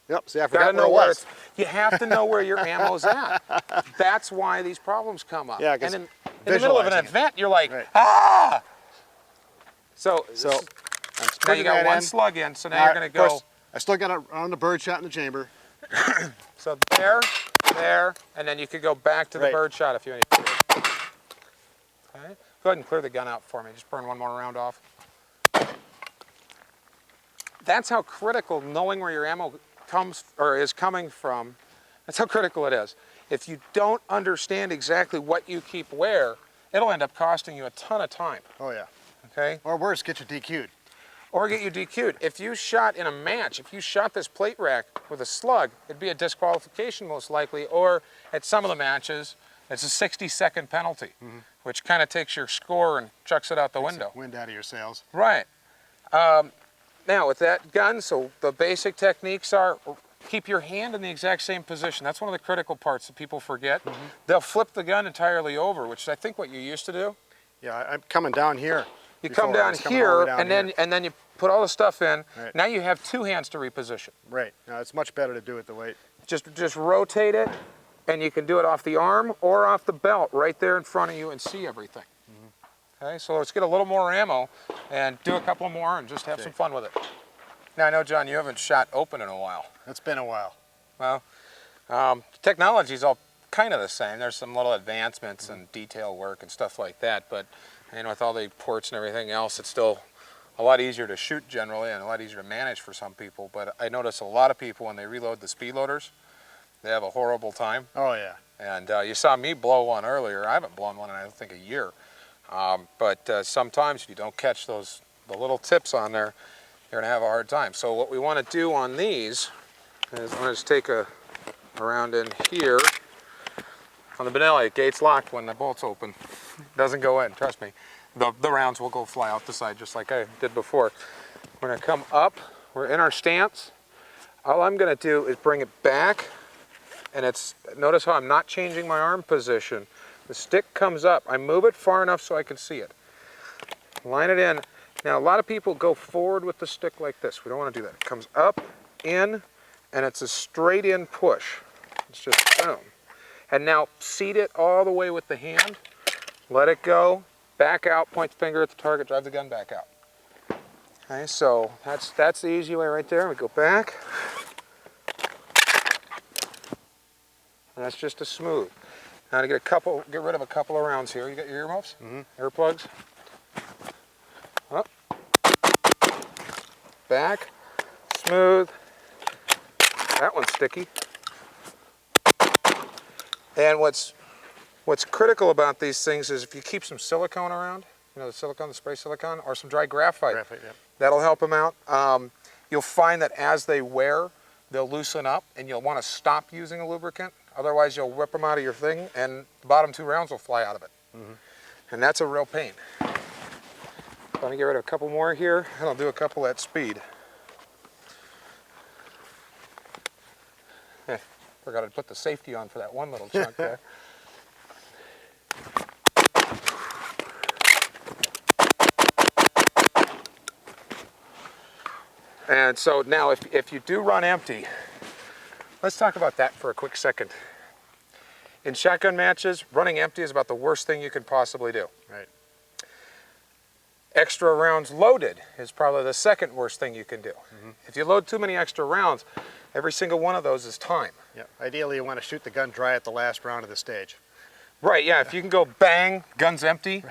Yep. See, I forgot where it was. You have to know where your ammo's at. That's why these problems come up. Yeah, and in the middle of an Visualizing it. event, you're like, Right. ah! So So I'm now you putting got that one in. slug in, so now you're going to Of go. course, I still got it on the bird shot in the chamber. So there, and then you could go back to the Right. bird shot if you need to. Okay. Go ahead and clear the gun out for me. Just burn one more round off. That's how critical knowing where your ammo comes or is coming from. That's how critical it is. If you don't understand exactly what you keep where, it'll end up costing you a ton of time. Oh yeah. Okay. Or worse, get you DQ'd. Or get you DQ'd. If you shot in a match, if you shot this plate rack with a slug, it'd be a disqualification most likely, or at some of the matches, it's a 60-second penalty, which kind of takes your score and chucks it out the window. Wind out of your sails. Right. Now with that gun, so the basic techniques are keep your hand in the exact same position. That's one of the critical parts that people forget. They'll flip the gun entirely over, which is I think what you used to do. Yeah, I'm coming down here. You before. come I down was coming all the here, way down and then you put all the stuff in. Right. Now you have two hands to reposition. Right. Now it's much better to do it the way. Just rotate it, and you can do it off the arm or off the belt right there in front of you and see everything. Okay, so let's get a little more ammo and do a couple more and just have some fun with it. Now I know, John, you haven't shot open in a while. It's been a while. Well, technology's all kind of the same. There's some little advancements and detail work and stuff like that, but with all the ports and everything else, it's still a lot easier to shoot generally and a lot easier to manage for some people. But I notice a lot of people when they reload the speed loaders, they have a horrible time. Oh yeah. And you saw me blow one earlier. I haven't blown one in I don't think a year. But sometimes if you don't catch the little tips on there, you're gonna have a hard time. So what we want to do on these is I'm gonna just take a round in here. On the Benelli, gate's locked when the bolt's open. It doesn't go in, trust me. The rounds will go fly out the side just like I did before. We're gonna come up, we're in our stance. All I'm gonna do is bring it back, and notice how I'm not changing my arm position. The stick comes up, I move it far enough so I can see it. Line it in. Now a lot of people go forward with the stick like this. We don't wanna do that. It comes up, in, and it's a straight in push. It's just boom. And now seat it all the way with the hand, let it go, back out, point the finger at the target, drive the gun back out. Okay, so that's the easy way right there. We go back. And that's just a smooth. Now to get rid of a couple of rounds here. You got your earmuffs? Earplugs? Up. Back. Smooth. That one's sticky. And what's critical about these things is if you keep some silicone around, the silicone, the spray silicone, or some dry graphite, that'll help them out. You'll find that as they wear, they'll loosen up, and you'll want to stop using a lubricant. Otherwise, you'll whip them out of your thing, and the bottom two rounds will fly out of it. And that's a real pain. I'm going to get rid of a couple more here, and I'll do a couple at speed. Forgot to put the safety on for that one little chunk there. And so now if you do run empty, let's talk about that for a quick second. In shotgun matches, running empty is about the worst thing you could possibly do. Right. Extra rounds loaded is probably the second worst thing you can do. If you load too many extra rounds, every single one of those is time. Yeah. Ideally, you want to shoot the gun dry at the last round of the stage. Right, yeah, if you can go bang, gun's empty,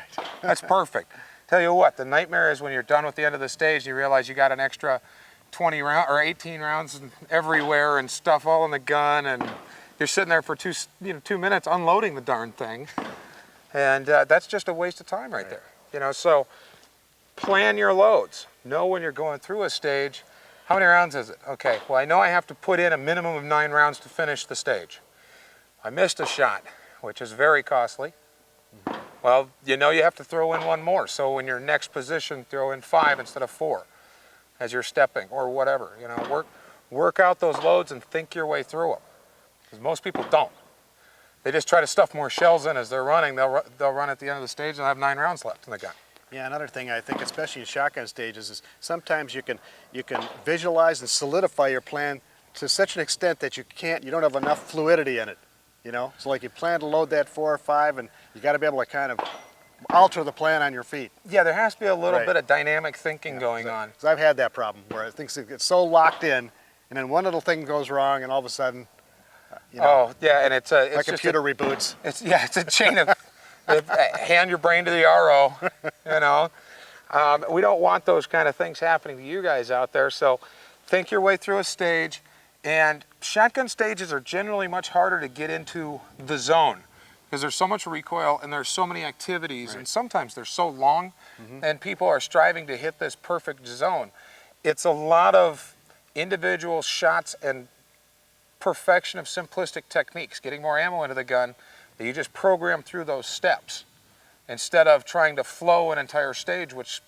that's perfect. Tell you what, the nightmare is when you're done with the end of the stage, you realize you got an extra 20 round or 18 rounds everywhere and stuff all in the gun, and you're sitting there for 2 minutes unloading the darn thing, and that's just a waste of time right there. So plan your loads. Know when you're going through a stage, how many rounds is it? Okay, well I know I have to put in a minimum of 9 rounds to finish the stage. I missed a shot, which is very costly. Well, you have to throw in one more. So in your next position, throw in 5 instead of 4 as you're stepping or whatever. Work out those loads and think your way through them. Because most people don't. They just try to stuff more shells in as they're running. They'll run at the end of the stage and have 9 rounds left in the gun. Yeah, another thing I think, especially in shotgun stages, is sometimes you can visualize and solidify your plan to such an extent that you don't have enough fluidity in it You know, so like you plan to load that 4 or 5, and you got to be able to kind of alter the plan on your feet. Yeah, there has to be a little Right. bit of dynamic thinking going on. Because I've had that problem where things get so locked in, and then one little thing goes wrong, and all of a sudden, you know, Oh, yeah, and it's my just computer reboots. it's a chain of hand your brain to the RO, you know. We don't want those kind of things happening to you guys out there. So think your way through a stage, and shotgun stages are generally much harder to get into the zone because there's so much recoil and there's so many activities, Right. and sometimes they're so long, and people are striving to hit this perfect zone. It's a lot of individual shots and perfection of simplistic techniques, getting more ammo into the gun, that you just program through those steps instead of trying to flow an entire stage, which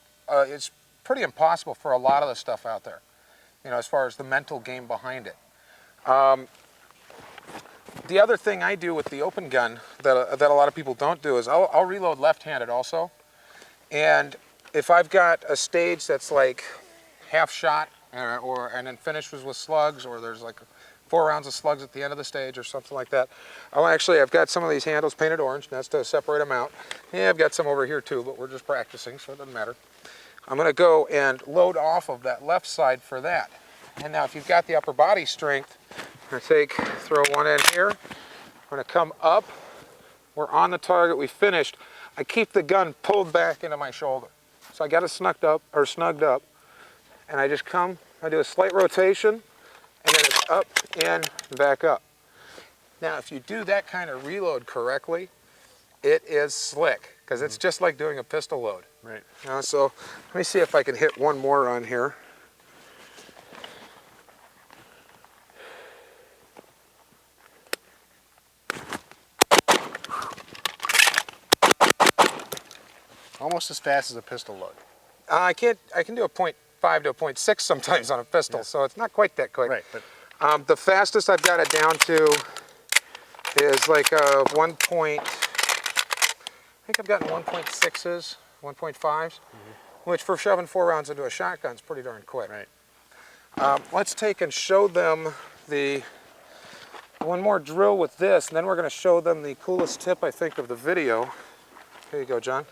is pretty impossible for a lot of the stuff out there, you know, as far as the mental game behind it. The other thing I do with the open gun that a lot of people don't do is I'll reload left-handed also. And if I've got a stage that's like half shot and then finishes with slugs, or there's like 4 rounds of slugs at the end of the stage or something like that, I've got some of these handles painted orange, and that's to separate them out. Yeah, I've got some over here too, but we're just practicing, so it doesn't matter. I'm going to go and load off of that left side for that. And now if you've got the upper body strength, I'm going to throw one in here. I'm going to come up. We're on the target. We finished. I keep the gun pulled back into my shoulder. So I got it snugged up, and I just come, I do a slight rotation, and then it's up and back up. Now, if you do that kind of reload correctly, it is slick, because it's just like doing a pistol load. Right. So let me see if I can hit one more on here. Almost as fast as a pistol load. I can do a 0.5 to a 0.6 sometimes on a pistol, Yeah. so it's not quite that quick. Right, but The fastest I've got it down to is like a 1 point, I think I've gotten 1.6s, 1.5s, which for shoving 4 rounds into a shotgun is pretty darn quick. right. Let's take and show them one more drill with this, and then we're going to show them the coolest tip, I think, of the video. Here you go, John.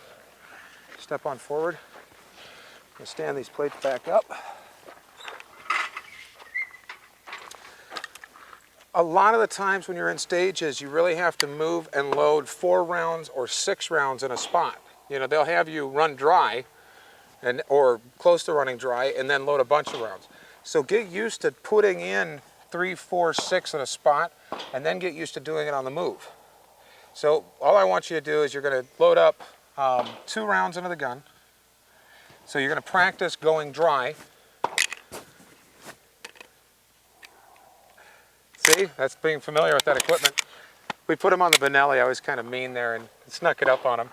Step on forward. I'm going to stand these plates back up. A lot of the times when you're in stages, you really have to move and load 4 rounds or 6 rounds in a spot. You know, they'll have you run dry, or close to running dry, and then load a bunch of rounds. So get used to putting in 3, 4, 6 in a spot, and then get used to doing it on the move. So all I want you to do is you're going to load up 2 rounds into the gun. So you're going to practice going dry. See, that's being familiar with that equipment. We put him on the Benelli. I was kind of mean there and snuck it up on him.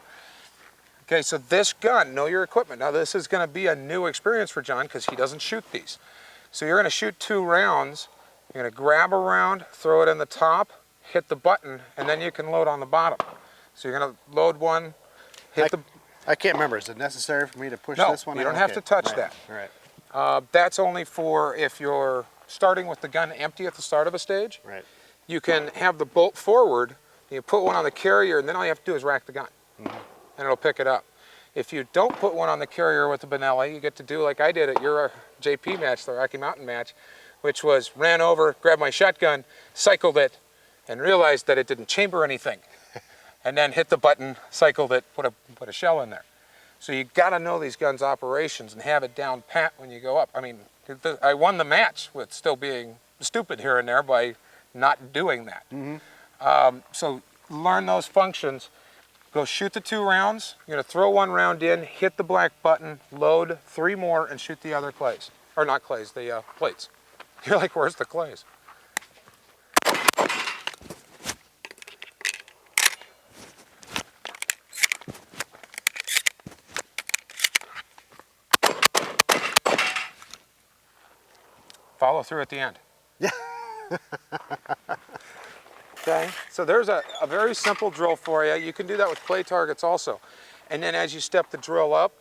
Okay, so this gun, know your equipment. Now this is going to be a new experience for John because he doesn't shoot these. So you're going to shoot 2 rounds. You're going to grab a round, throw it in the top, hit the button, and then you can load on the bottom. So you're going to load one, hit the... I can't remember. Is it necessary for me to push No, this one? you don't in? have Okay. to touch Right. that. All right. That's only for if you're starting with the gun empty at the start of a stage. Right. You can have the bolt forward, you put one on the carrier, and then all you have to do is rack the gun, and it'll pick it up. If you don't put one on the carrier with the Benelli, you get to do like I did at your JP match, the Rocky Mountain match, which was ran over, grabbed my shotgun, cycled it, and realized that it didn't chamber anything. And then hit the button, cycled it, put a shell in there. So you got to know these guns' operations and have it down pat when you go up. I mean, I won the match with still being stupid here and there by not doing that. So learn those functions. Go shoot the 2 rounds. You're going to throw 1 round in, hit the black button, load 3 more, and shoot the other clays. Or not clays, the plates. You're like, where's the clays? Follow through at the end. Yeah. Okay, so there's a very simple drill for you. You can do that with play targets also. And then as you step the drill up,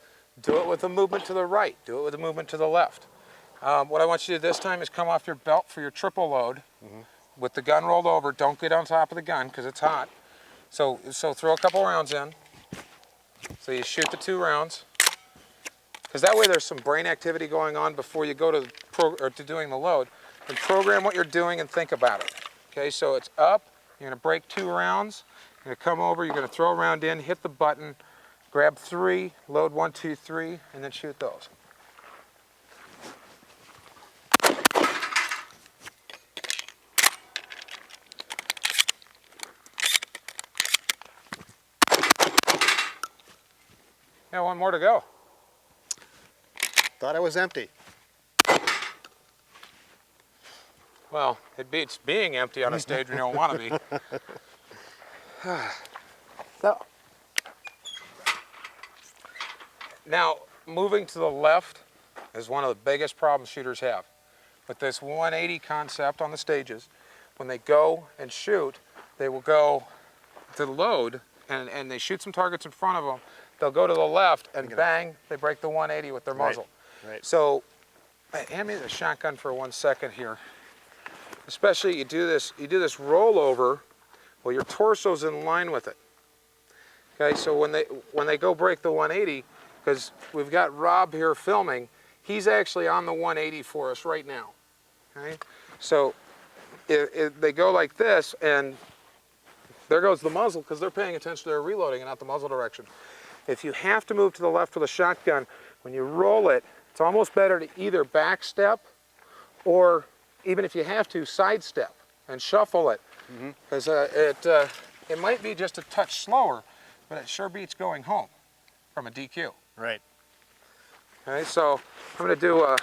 do it with a movement to the right, do it with a movement to the left. What I want you to do this time is come off your belt for your triple load. with the gun rolled over. Don't get on top of the gun because it's hot. So throw a couple rounds in. So you shoot the 2 rounds. Because that way there's some brain activity going on before you go to doing the load. And program what you're doing and think about it. Okay, so it's up. You're going to break 2 rounds. You're going to come over. You're going to throw a round in, hit the button, grab 3, load 1, 2, 3, and then shoot those. Yeah, 1 more to go. Thought it was empty. Well, it beats being empty on a stage when you don't want to be. So, now, moving to the left is one of the biggest problems shooters have. With this 180 concept on the stages, when they go and shoot, they will go to load and they shoot some targets in front of them. They'll go to the left and bang, they break the 180 with their muzzle. Right. So, hand me the shotgun for 1 second here. Especially you do this rollover, well, your torso's in line with it. Okay, so when they go break the 180, because we've got Rob here filming, he's actually on the 180 for us right now. Okay, so if they go like this, and there goes the muzzle, because they're paying attention to their reloading and not the muzzle direction. If you have to move to the left with a shotgun, when you roll it, it's almost better to either back step or, even if you have to, sidestep and shuffle it. Because it might be just a touch slower, but it sure beats going home from a DQ. Right. Okay, so I'm going to do a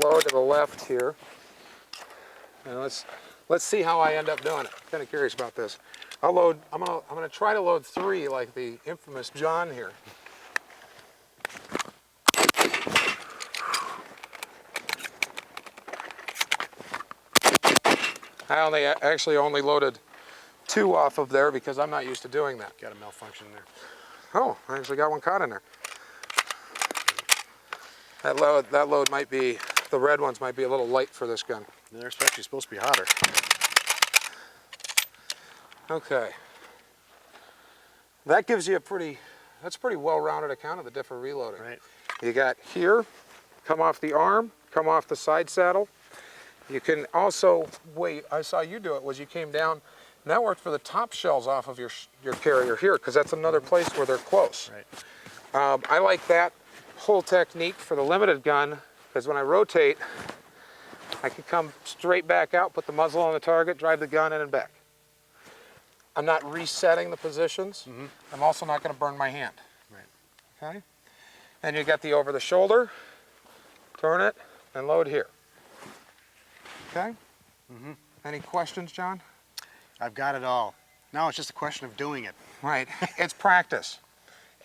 load to the left here. And let's see how I end up doing it. I'm kind of curious about this. I'm gonna try to load 3 like the infamous John here. I actually only loaded 2 off of there because I'm not used to doing that. Got a malfunction there. Oh, I actually got one caught in there. That load might be, the red ones might be a little light for this gun. They're actually supposed to be hotter. Okay. That gives you that's a pretty well-rounded account of the different reloading. Right. You got here, come off the arm, come off the side saddle. You can also, wait, I saw you do it, was you came down, and that worked for the top shells off of your carrier here, because that's another place where they're close. Right. I like that whole technique for the limited gun, because when I rotate, I can come straight back out, put the muzzle on the target, drive the gun in and back. I'm not resetting the positions. I'm also not going to burn my hand. Right. Okay? And you got the over the shoulder, turn it, and load here. Okay? Any questions, John? I've got it all. Now it's just a question of doing it. Right. It's practice.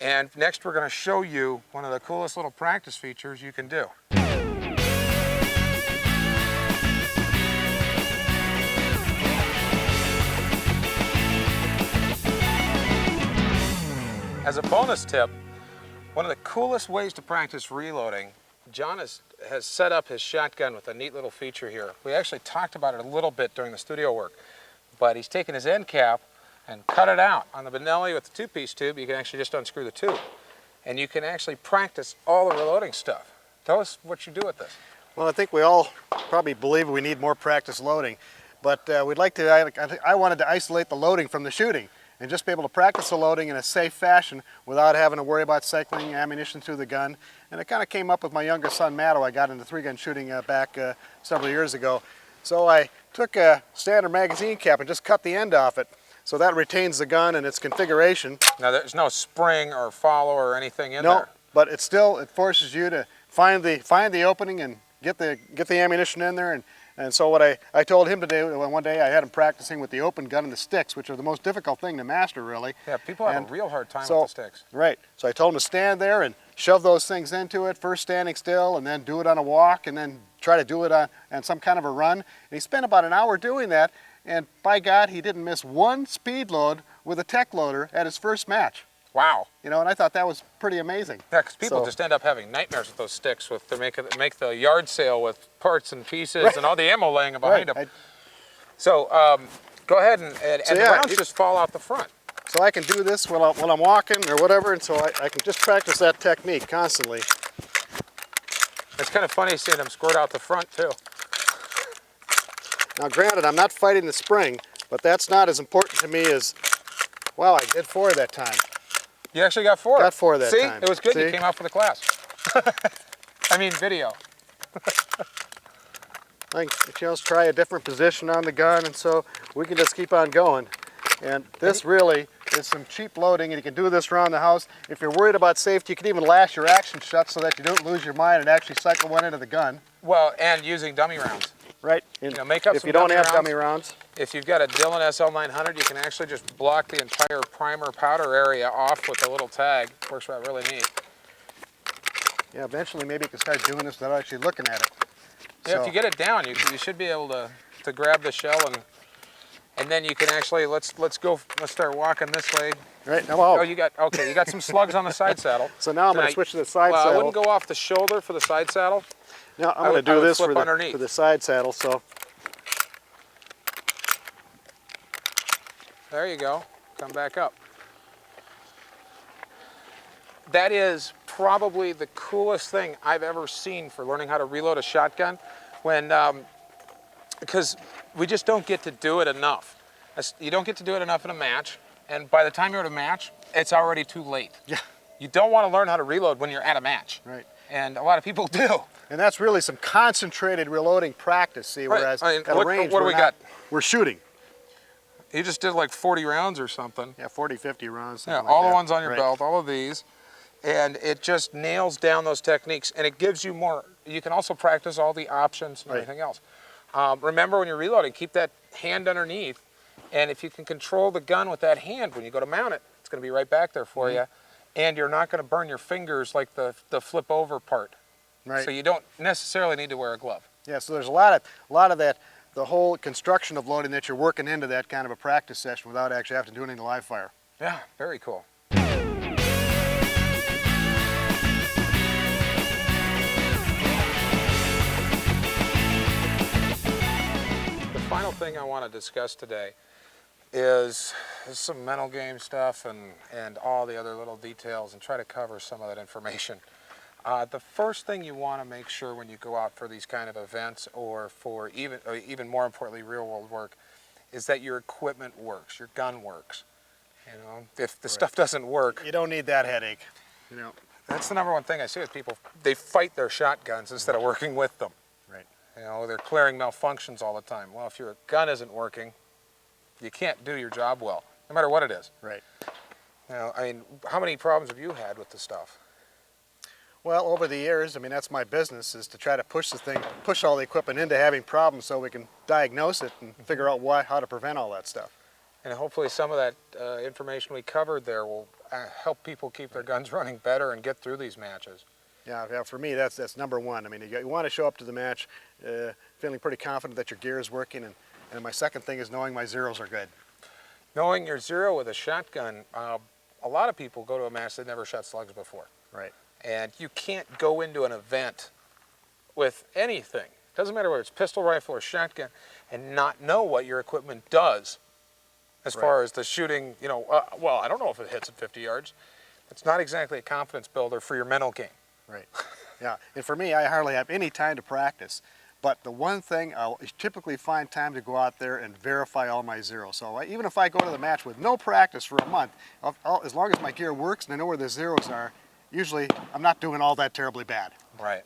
And next we're going to show you one of the coolest little practice features you can do. As a bonus tip, one of the coolest ways to practice reloading, John has set up his shotgun with a neat little feature here. We actually talked about it a little bit during the studio work, but he's taken his end cap and cut it out. On the Benelli with the 2-piece tube, you can actually just unscrew the tube, and you can actually practice all the reloading stuff. Tell us what you do with this. Well, I think we all probably believe we need more practice loading, but we'd like to, I wanted to isolate the loading from the shooting and just be able to practice the loading in a safe fashion without having to worry about cycling ammunition through the gun. And it kind of came up with my younger son, Matt, who I got into 3-gun shooting back several years ago. So I took a standard magazine cap and just cut the end off it, so that retains the gun and its configuration. Now there's no spring or follow or anything in there. No, but it forces you to find the opening and get the ammunition in there. And so what I told him to do, one day I had him practicing with the open gun and the sticks, which are the most difficult thing to master, really. Yeah, people have a real hard time with the sticks. Right. So I told him to stand there and shove those things into it, first standing still, and then do it on a walk, and then try to do it on some kind of a run. And he spent about an hour doing that, and by God, he didn't miss one speed load with a tech loader at his first match. Wow. You know, and I thought that was pretty amazing. Yeah, because people So- just end up having nightmares with those sticks. They make the yard sale with parts and pieces and all the ammo laying behind them. So go ahead and the rounds just fall out the front. So I can do this while I'm walking or whatever, and so I can just practice that technique constantly. It's kind of funny seeing them squirt out the front too. Now granted, I'm not fighting the spring, but that's not as important to me as, wow, I did 4 that time. You actually got 4. Got 4 that See? time. It was good. See? You came out for the class. I mean video. I can just try a different position on the gun, and so we can just keep on going. And this really is some cheap loading, and you can do this around the house. If you're worried about safety, you can even lash your action shut so that you don't lose your mind and actually cycle one into the gun. Well, and using dummy rounds. Right. You know, make up if some you don't have rounds. dummy rounds. If you've got a Dillon SL900, you can actually just block the entire primer powder area off with a little tag. Works out really neat. Yeah, eventually maybe you can start doing this without actually looking at it. Yeah, So, if you get it down, you should be able to grab the shell and then you can actually let's start walking this way. right now, oh, you got some slugs on the side saddle. so now I'm going to switch to the side well, saddle. I wouldn't go off the shoulder for the side saddle. Now I'm I going would- to I do would this flip for underneath. the side saddle. So There you go. Come back up. That is probably the coolest thing I've ever seen for learning how to reload a shotgun, because we just don't get to do it enough. You don't get to do it enough in a match, and by the time you're at a match, it's already too late. yeah, You don't want to learn how to reload when you're at a match. right. And a lot of people do. And that's really some concentrated reloading practice. See, Right. whereas I mean, at a what range, do we got? We're shooting. You just did like 40 rounds or something. Yeah, 40, 50 rounds. Yeah, something like all the that. ones on your Right. belt, all of these. And it just nails down those techniques, and it gives you more. You can also practice all the options and Right. everything else. Remember when you're reloading, keep that hand underneath, and if you can control the gun with that hand when you go to mount it, it's going to be right back there for you, and you're not going to burn your fingers like the flip over part. Right. So you don't necessarily need to wear a glove. Yeah, so there's a lot of that, the whole construction of loading that you're working into that kind of a practice session without actually having to do anything to live fire. Yeah, very cool. The final thing I want to discuss today is some mental game stuff and all the other little details and try to cover some of that information. The first thing you want to make sure when you go out for these kind of events or for even more importantly real world work is that your equipment works, your gun works. You know, if the stuff doesn't work, You don't need that headache. You know. that's the number one thing I see with people. They fight their shotguns instead of working with them. Right. You know, they're clearing malfunctions all the time. Well, if your gun isn't working, you can't do your job well, no matter what it is. Right. You know, I mean, how many problems have you had with the stuff? Well, over the years, I mean, that's my business, is to try to push all the equipment into having problems so we can diagnose it and figure out how to prevent all that stuff. And hopefully some of that information we covered there will help people keep their guns running better and get through these matches. Yeah, for me, that's number one. I mean, you want to show up to the match feeling pretty confident that your gear is working, and my second thing is knowing my zeros are good. Knowing your zero with a shotgun, a lot of people go to a match that never shot slugs before. Right. And you can't go into an event with anything, doesn't matter whether it's pistol, rifle, or shotgun, and not know what your equipment does as far as the shooting, you know, well, I don't know if it hits at 50 yards. It's not exactly a confidence builder for your mental game. Right. Yeah, and for me, I hardly have any time to practice. But the one thing, I'll typically find time to go out there and verify all my zeros. So even if I go to the match with no practice for a month, as long as my gear works and I know where the zeros are, usually I'm not doing all that terribly bad. Right.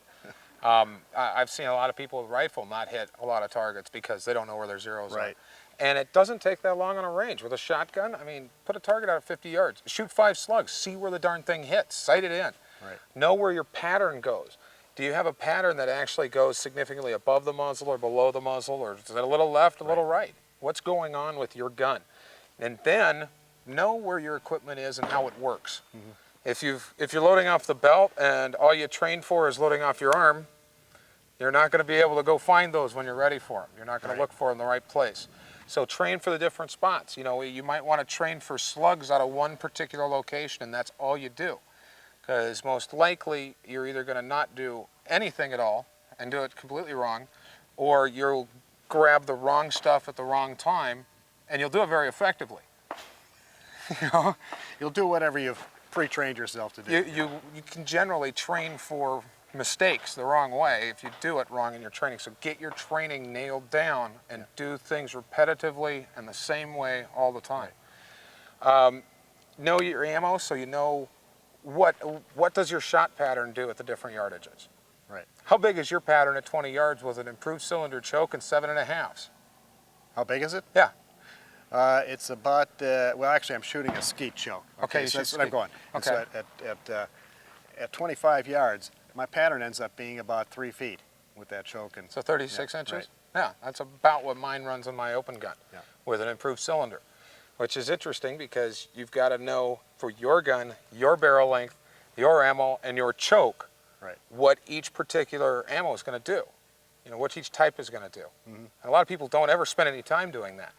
I've seen a lot of people with rifle not hit a lot of targets because they don't know where their zeros are. Right. And it doesn't take that long on a range. With a shotgun, I mean, put a target out at 50 yards. Shoot 5 slugs. See where the darn thing hits. Sight it in. Right. Know where your pattern goes. Do you have a pattern that actually goes significantly above the muzzle or below the muzzle, or is it a little left, a little right? What's going on with your gun? And then know where your equipment is and how it works. Mm-hmm. If you're loading off the belt and all you train for is loading off your arm, you're not going to be able to go find those when you're ready for them. You're not going to look for them in the right place. So train for the different spots. You know, you might want to train for slugs out of one particular location, and that's all you do. Because most likely you're either going to not do anything at all and do it completely wrong, or you'll grab the wrong stuff at the wrong time, and you'll do it very effectively. You know? You'll do whatever you've pre-trained yourself to do. You can generally train for mistakes the wrong way if you do it wrong in your training. So get your training nailed down and do things repetitively and the same way all the time. Know your ammo, so you know what does your shot pattern do at the different yardages. Right. How big is your pattern at 20 yards with an improved cylinder choke and 7.5s? How big is it? Yeah. It's about, well, actually, I'm shooting a skeet choke. Okay, so that's skeet. what I'm going. Okay. So at 25 yards, my pattern ends up being about 3 feet with that choke. And So 36 inches? Right. Yeah, that's about what mine runs on my open gun with an improved cylinder, which is interesting because you've got to know for your gun, your barrel length, your ammo, and your choke, what each particular ammo is going to do. You know, what each type is going to do. And a lot of people don't ever spend any time doing that.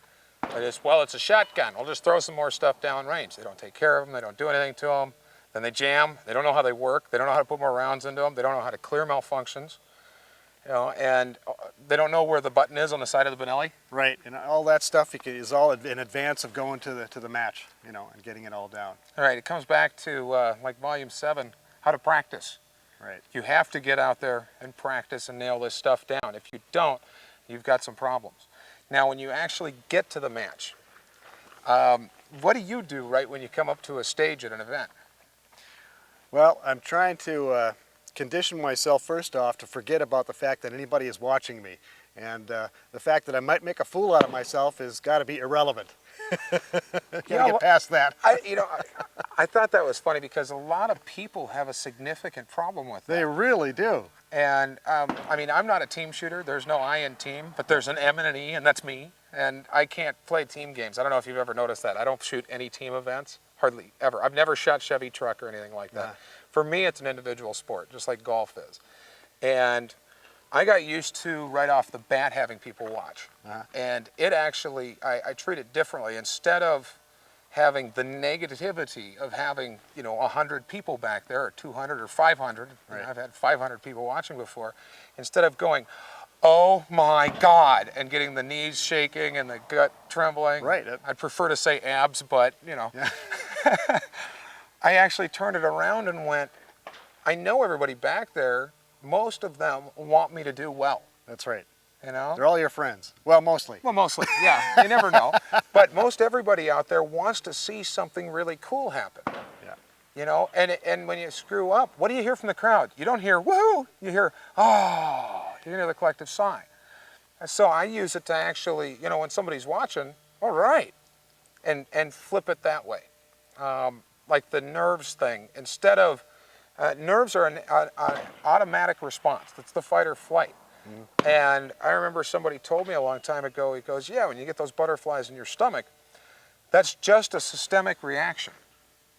They just, well, it's a shotgun. We'll just throw some more stuff down range. They don't take care of them. They don't do anything to them. Then they jam. They don't know how they work. They don't know how to put more rounds into them. They don't know how to clear malfunctions. You know, and they don't know where the button is on the side of the Benelli. Right, and all that stuff is all in advance of going to the match, you know, and getting it all down. All right, it comes back to like volume 7, how to practice. Right. You have to get out there and practice and nail this stuff down. If you don't, you've got some problems. Now, when you actually get to the match, what do you do right when you come up to a stage at an event? Well, I'm trying to condition myself first off to forget about the fact that anybody is watching me. And the fact that I might make a fool out of myself has got to be irrelevant. Gotta get past that. I thought that was funny because a lot of people have a significant problem with that. They really do. And I mean, I'm not a team shooter. There's no I in team, but there's an M and an E, and that's me. And I can't play team games. I don't know if you've ever noticed that. I don't shoot any team events, hardly ever. I've never shot Chevy truck or anything like that. For me, it's an individual sport, just like golf is. And I got used to, right off the bat, having people watch. And it actually, I treat it differently. Instead of having the negativity of having, 100 people back there, or 200 or 500, I've had 500 people watching before, instead of going, oh my God, and getting the knees shaking and the gut trembling. Right. I'd prefer to say abs, but, I actually turned it around and went, I know everybody back there, most of them want me to do well. That's right. You know? They're all your friends. Well, mostly. Well, mostly, yeah. You never know. But most everybody out there wants to see something really cool happen. Yeah. You know, and when you screw up, what do you hear from the crowd? You don't hear, woohoo! You hear, oh! You hear the collective sigh. And so I use it to actually, when somebody's watching, all right, and flip it that way. Like the nerves thing. Instead of, nerves are an automatic response. That's the fight or flight. And I remember somebody told me a long time ago, he goes, yeah, when you get those butterflies in your stomach, that's just a systemic reaction.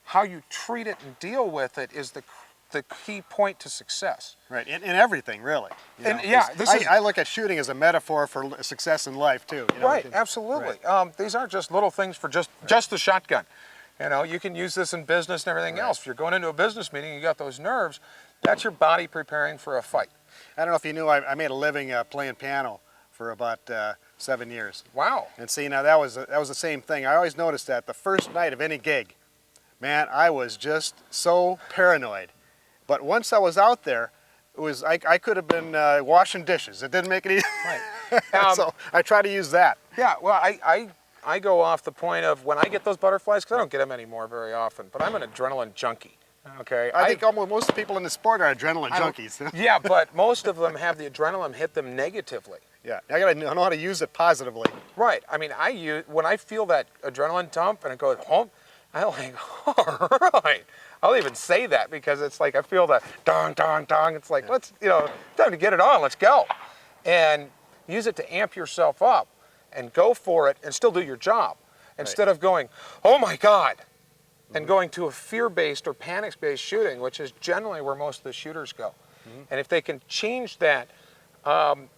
How you treat it and deal with it is the key point to success. Right, in everything, really. I look at shooting as a metaphor for success in life, too. Right, absolutely. Right. These aren't just little things for just the shotgun. You can use this in business and everything else. If you're going into a business meeting, you got those nerves, that's your body preparing for a fight. I don't know if you knew, I made a living playing piano for about 7 years. Wow. And see, now that was the same thing. I always noticed that the first night of any gig, man, I was just so paranoid. But once I was out there, it was I could have been washing dishes. It didn't make any. Right. So I try to use that. Yeah. Well, I go off the point of when I get those butterflies, because I don't get them anymore very often. But I'm an adrenaline junkie. Okay. I think almost most people in the sport are adrenaline junkies. Yeah, but most of them have the adrenaline hit them negatively. Yeah, I gotta know how to use it positively. Right. I mean, when I feel that adrenaline dump and it goes home, I'm like, all right. I'll even say that because it's like I feel the dong, dong, dong. It's like, let's, time to get it on. Let's go. And use it to amp yourself up and go for it and still do your job. Instead of going, oh my God, and going to a fear-based or panic-based shooting, which is generally where most of the shooters go. And if they can change that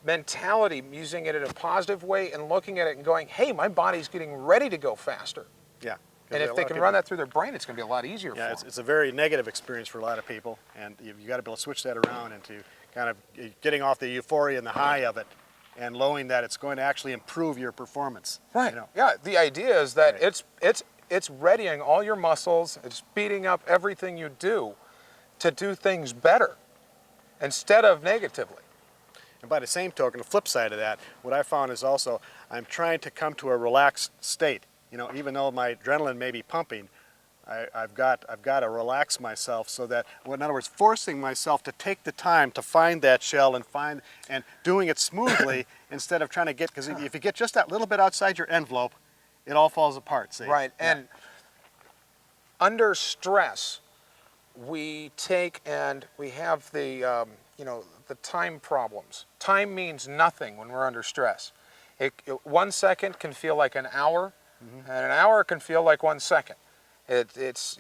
mentality, using it in a positive way and looking at it and going, hey, my body's getting ready to go faster. Yeah. And if they can run that through their brain, it's going to be a lot easier for them. It's a very negative experience for a lot of people, and you got to be able to switch that around into kind of getting off the euphoria and the high of it, and knowing that it's going to actually improve your performance. Right. You know? Yeah. The idea is that Right. it's readying all your muscles, it's speeding up everything you do to do things better instead of negatively. And by the same token, the flip side of that, what I found is also I'm trying to come to a relaxed state. You know, even though my adrenaline may be pumping, I've got to relax myself so that, well, in other words, forcing myself to take the time to find that shell and doing it smoothly instead of trying to get, because if you get just that little bit outside your envelope, it all falls apart. See? Right. Yeah. And under stress, we take and we have the the time problems. Time means nothing when we're under stress. 1 second can feel like an hour, and an hour can feel like 1 second. It's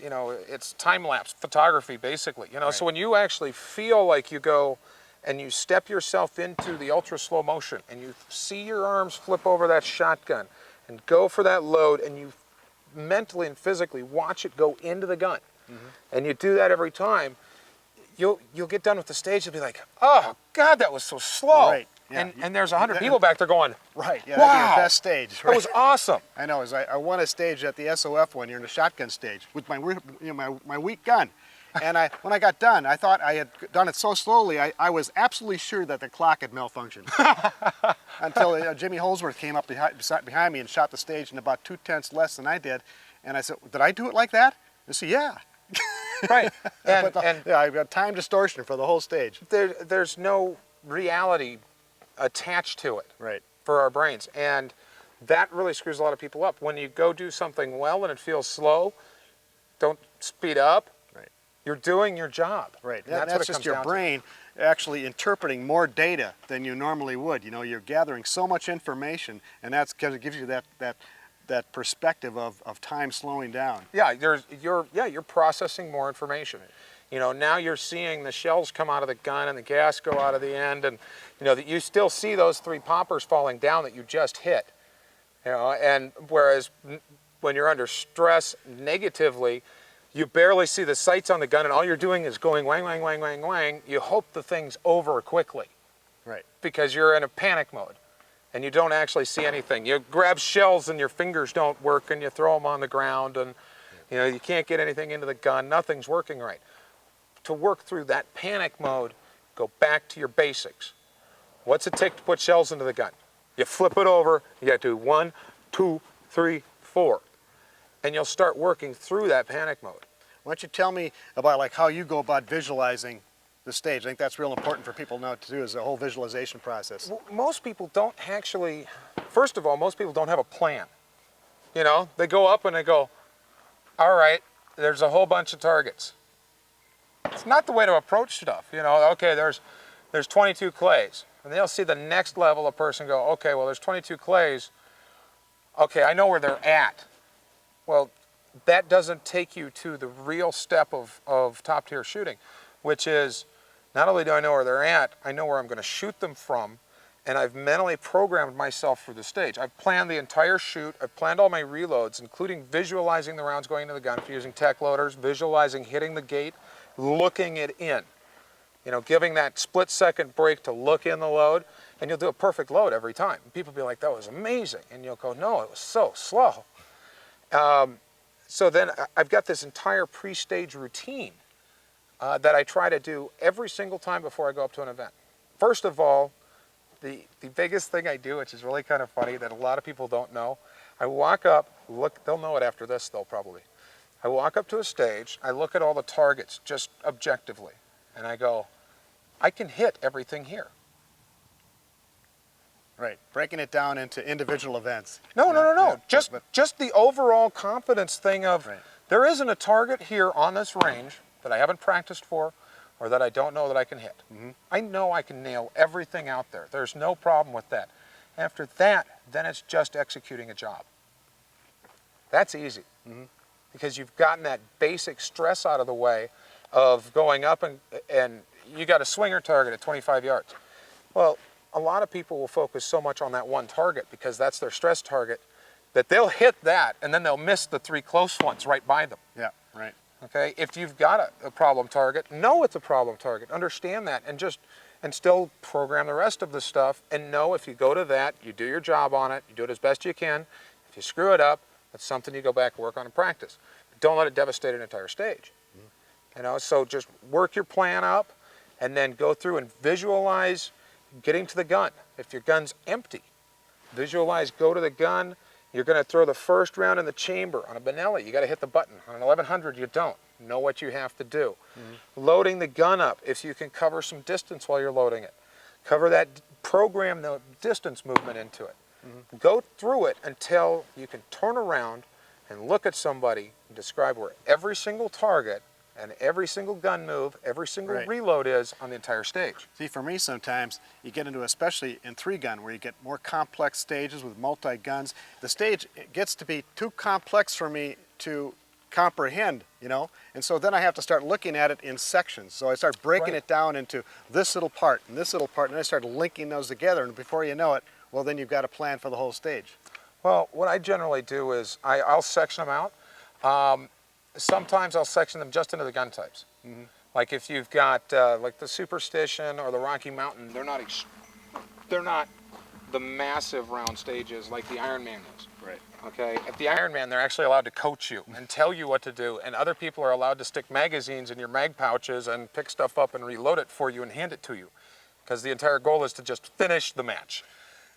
time-lapse photography basically. Right. So when you actually feel like you go and you step yourself into the ultra slow motion and you see your arms flip over that shotgun and go for that load, and you mentally and physically watch it go into the gun, and you do that every time, you'll get done with the stage and be like, oh God, that was so slow. Right. Yeah. And there's 100 people back there going, Right, yeah, wow, that'd be your best stage. that Right? was awesome. I know, I won a stage at the SOF one year in the shotgun stage with my weak gun. And when I got done, I thought I had done it so slowly, I was absolutely sure that the clock had malfunctioned. Until Jimmy Holsworth came up behind me and shot the stage in about 2/10 less than I did. And I said, did I do it like that? He said, yeah. Right. Yeah, I've got time distortion for the whole stage. There's no reality attached to it. Right. For our brains. And that really screws a lot of people up. When you go do something well and it feels slow, don't speed up. Right. You're doing your job. Right. And That's just your brain actually interpreting more data than you normally would. You know, you're gathering so much information, and that's because it gives you that perspective of time slowing down. Yeah, you're processing more information. Now you're seeing the shells come out of the gun and the gas go out of the end, and that you still see those 3 poppers falling down that you just hit. And whereas when you're under stress negatively, you barely see the sights on the gun, and all you're doing is going wang, wang, wang, wang, wang. You hope the thing's over quickly. Right. Because you're in a panic mode, and you don't actually see anything. You grab shells and your fingers don't work, and you throw them on the ground, and you can't get anything into the gun. Nothing's working right. To work through that panic mode, go back to your basics. What's it take to put shells into the gun? You flip it over, you got to do 1, 2, 3, 4. And you'll start working through that panic mode. Why don't you tell me about like how you go about visualizing the stage? I think that's real important for people to know to do, is the whole visualization process. Well, most people don't actually, first of all, most people don't have a plan. They go up and they go, all right, there's a whole bunch of targets. It's not the way to approach stuff. Okay, there's 22 clays. And they'll see the next level a person go, okay, well, there's 22 clays. Okay, I know where they're at. Well, that doesn't take you to the real step of top-tier shooting, which is not only do I know where they're at, I know where I'm going to shoot them from, and I've mentally programmed myself for the stage. I've planned the entire shoot. I've planned all my reloads, including visualizing the rounds going into the gun if you're using tech loaders, visualizing hitting the gate, looking it in. Giving that split-second break to look in the load, and you'll do a perfect load every time. People will be like, that was amazing. And you'll go, no, it was so slow. So then I've got this entire pre-stage routine that I try to do every single time before I go up to an event. First of all, the biggest thing I do, which is really kind of funny that a lot of people don't know, I walk up, they'll know it after this though probably. I walk up to a stage, I look at all the targets just objectively, and I go, I can hit everything here. Right, breaking it down into individual events. No. Yeah, Just the overall confidence thing of, right. There isn't a target here on this range that I haven't practiced for or that I don't know that I can hit. I know I can nail everything out there. There's no problem with that. After that, then it's just executing a job. That's easy. Because you've gotten that basic stress out of the way of going up and you got a swinger target at 25 yards. Well, a lot of people will focus so much on that one target because that's their stress target that they'll hit that and then they'll miss the 3 close ones right by them. Yeah, right. Okay, if you've got a problem target, know it's a problem target, understand that, and still program the rest of the stuff, and know if you go to that, you do your job on it, you do it as best you can. If you screw it up, that's something you go back and work on and practice. Don't let it devastate an entire stage. You know, so just work your plan up, and then go through and visualize getting to the gun. If your gun's empty, visualize go to the gun. You're going to throw the first round in the chamber. On a Benelli, you got to hit the button. On an 1100, you don't. Know what you have to do. Loading the gun up, if you can cover some distance while you're loading it. Cover that, program the distance movement into it. Go through it until you can turn around and look at somebody and describe where every single target and every single gun move, every single reload is on the entire stage. See, for me sometimes, you get into, especially in 3-gun, where you get more complex stages with multi-guns. The stage, it gets to be too complex for me to comprehend, you know, and so then I have to start looking at it in sections. So I start breaking it down into this little part and this little part, and I start linking those together, and before you know it, well, then you've got a plan for the whole stage. Well, what I generally do is I'll section them out. Sometimes I'll section them just into the gun types. Like if you've got like the Superstition or the Rocky Mountain, they're not the massive round stages like the Ironman is. Right. Okay. At the Ironman, they're actually allowed to coach you and tell you what to do, and other people are allowed to stick magazines in your mag pouches and pick stuff up and reload it for you and hand it to you, because the entire goal is to just finish the match.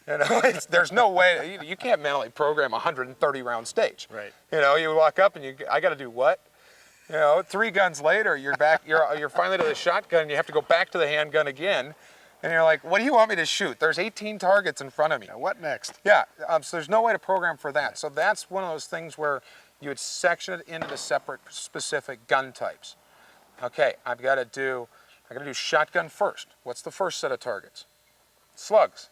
You know, there's no way, you can't mentally program a 130 round stage. Right. You know, you walk up and I got to do what? You know, 3 guns later, you're back, you're finally to the shotgun, and you have to go back to the handgun again. And you're like, what do you want me to shoot? There's 18 targets in front of me. Now what next? Yeah, so there's no way to program for that. So that's one of those things where you would section it into the separate specific gun types. Okay, I got to do shotgun first. What's the first set of targets? Slugs.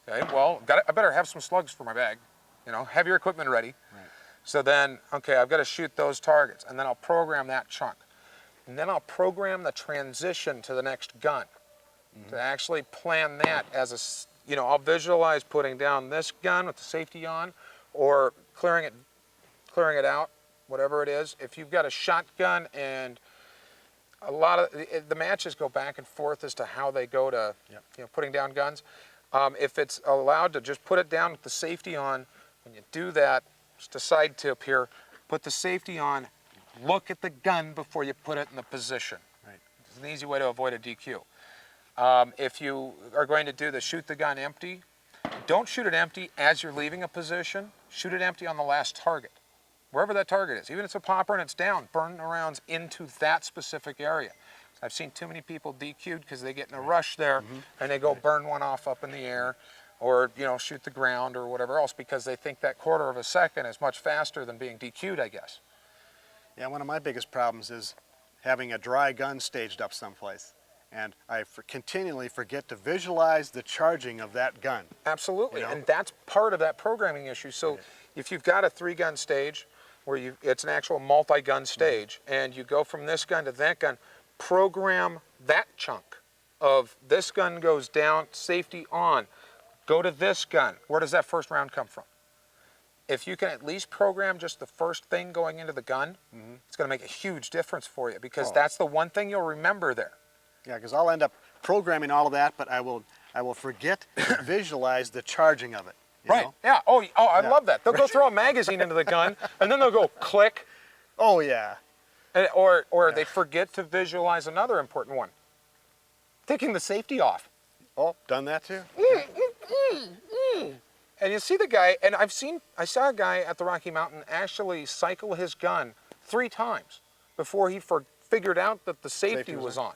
Okay, well, I better have some slugs for my bag. You know, have your equipment ready. Right. So then, okay, I've got to shoot those targets, and then I'll program that chunk. And then I'll program the transition to the next gun. To actually plan that as a, you know, I'll visualize putting down this gun with the safety on, or clearing it out, whatever it is. If you've got a shotgun, and a lot of the matches go back and forth as to how they go to, you know, putting down guns. If it's allowed to just put it down with the safety on, when you do that, just a side tip here, put the safety on, look at the gun before you put it in the position. Right. It's an easy way to avoid a DQ. If you are going to do the shoot the gun empty, don't shoot it empty as you're leaving a position. Shoot it empty on the last target, wherever that target is. Even if it's a popper and it's down, burn the rounds into that specific area. I've seen too many people DQ'd because they get in a rush there and they go burn one off up in the air, or, you know, shoot the ground or whatever else, because they think that quarter of a second is much faster than being DQ'd, I guess. Yeah, one of my biggest problems is having a dry gun staged up someplace. And I continually forget to visualize the charging of that gun. Absolutely, You know? and that's part of that programming issue. So if you've got a 3-gun stage where it's an actual multi-gun stage, and you go from this gun to that gun, program that chunk of this gun goes down, safety on, go to this gun. Where does that first round come from? If you can at least program just the first thing going into the gun, it's going to make a huge difference for you, because that's the one thing you'll remember there. Yeah, because I'll end up programming all of that, but I will forget to visualize the charging of it. You know? Yeah. Oh, I love that. They'll go throw a magazine into the gun, and then they'll go click. Oh yeah. And, or they forget to visualize another important one: taking the safety off. Oh, done that too. And you see the guy, and I saw a guy at the Rocky Mountain actually cycle his gun 3 times before he figured out that the safety was on.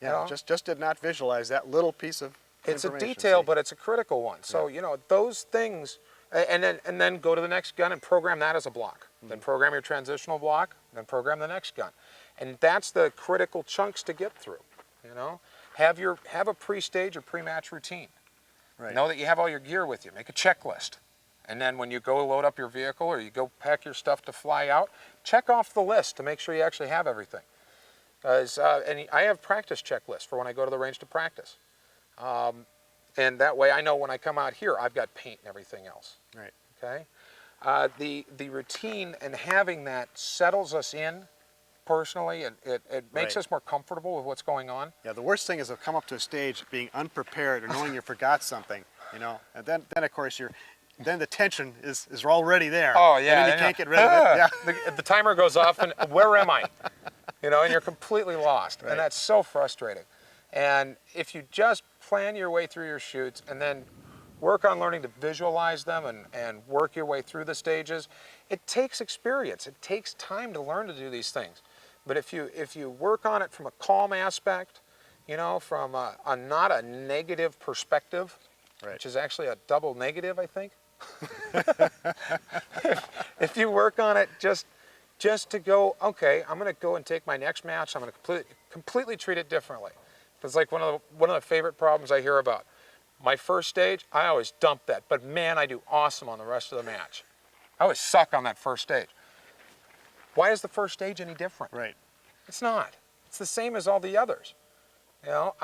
Yeah, You know? just did not visualize that little piece of It's a information, detail, see? but it's a critical one. So, you know, those things, and then go to the next gun and program that as a block. Then program your transitional block, then program the next gun. And that's the critical chunks to get through, you know? Have a pre-stage or pre-match routine. Right. Know that you have all your gear with you. Make a checklist. And then when you go load up your vehicle or you go pack your stuff to fly out, check off the list to make sure you actually have everything. And I have practice checklists for when I go to the range to practice. And that way I know when I come out here, I've got paint and everything else. Right. Okay? The routine and having that settles us in personally. It makes Right. us more comfortable with what's going on. Yeah, the worst thing is to come up to a stage being unprepared or knowing you forgot something, you know, and then of course then the tension is already there. Oh yeah, and then you can't get rid of it. Yeah. the timer goes off, and where am I? You know, and you're completely lost, Right. and that's so frustrating. And if you just plan your way through your shoots and then work on learning to visualize them and work your way through the stages, it takes experience. It takes time to learn to do these things. But if you work on it from a calm aspect, you know, from not a negative perspective, Right. which is actually a double negative, I think. if you work on it just to go, okay, I'm going to go and take my next match, I'm going to completely treat it differently. It's like one of the favorite problems I hear about. My first stage, I always dump that, but man, I do awesome on the rest of the match. I always suck on that first stage. Why is the first stage any different? Right. It's not. It's the same as all the others. You know,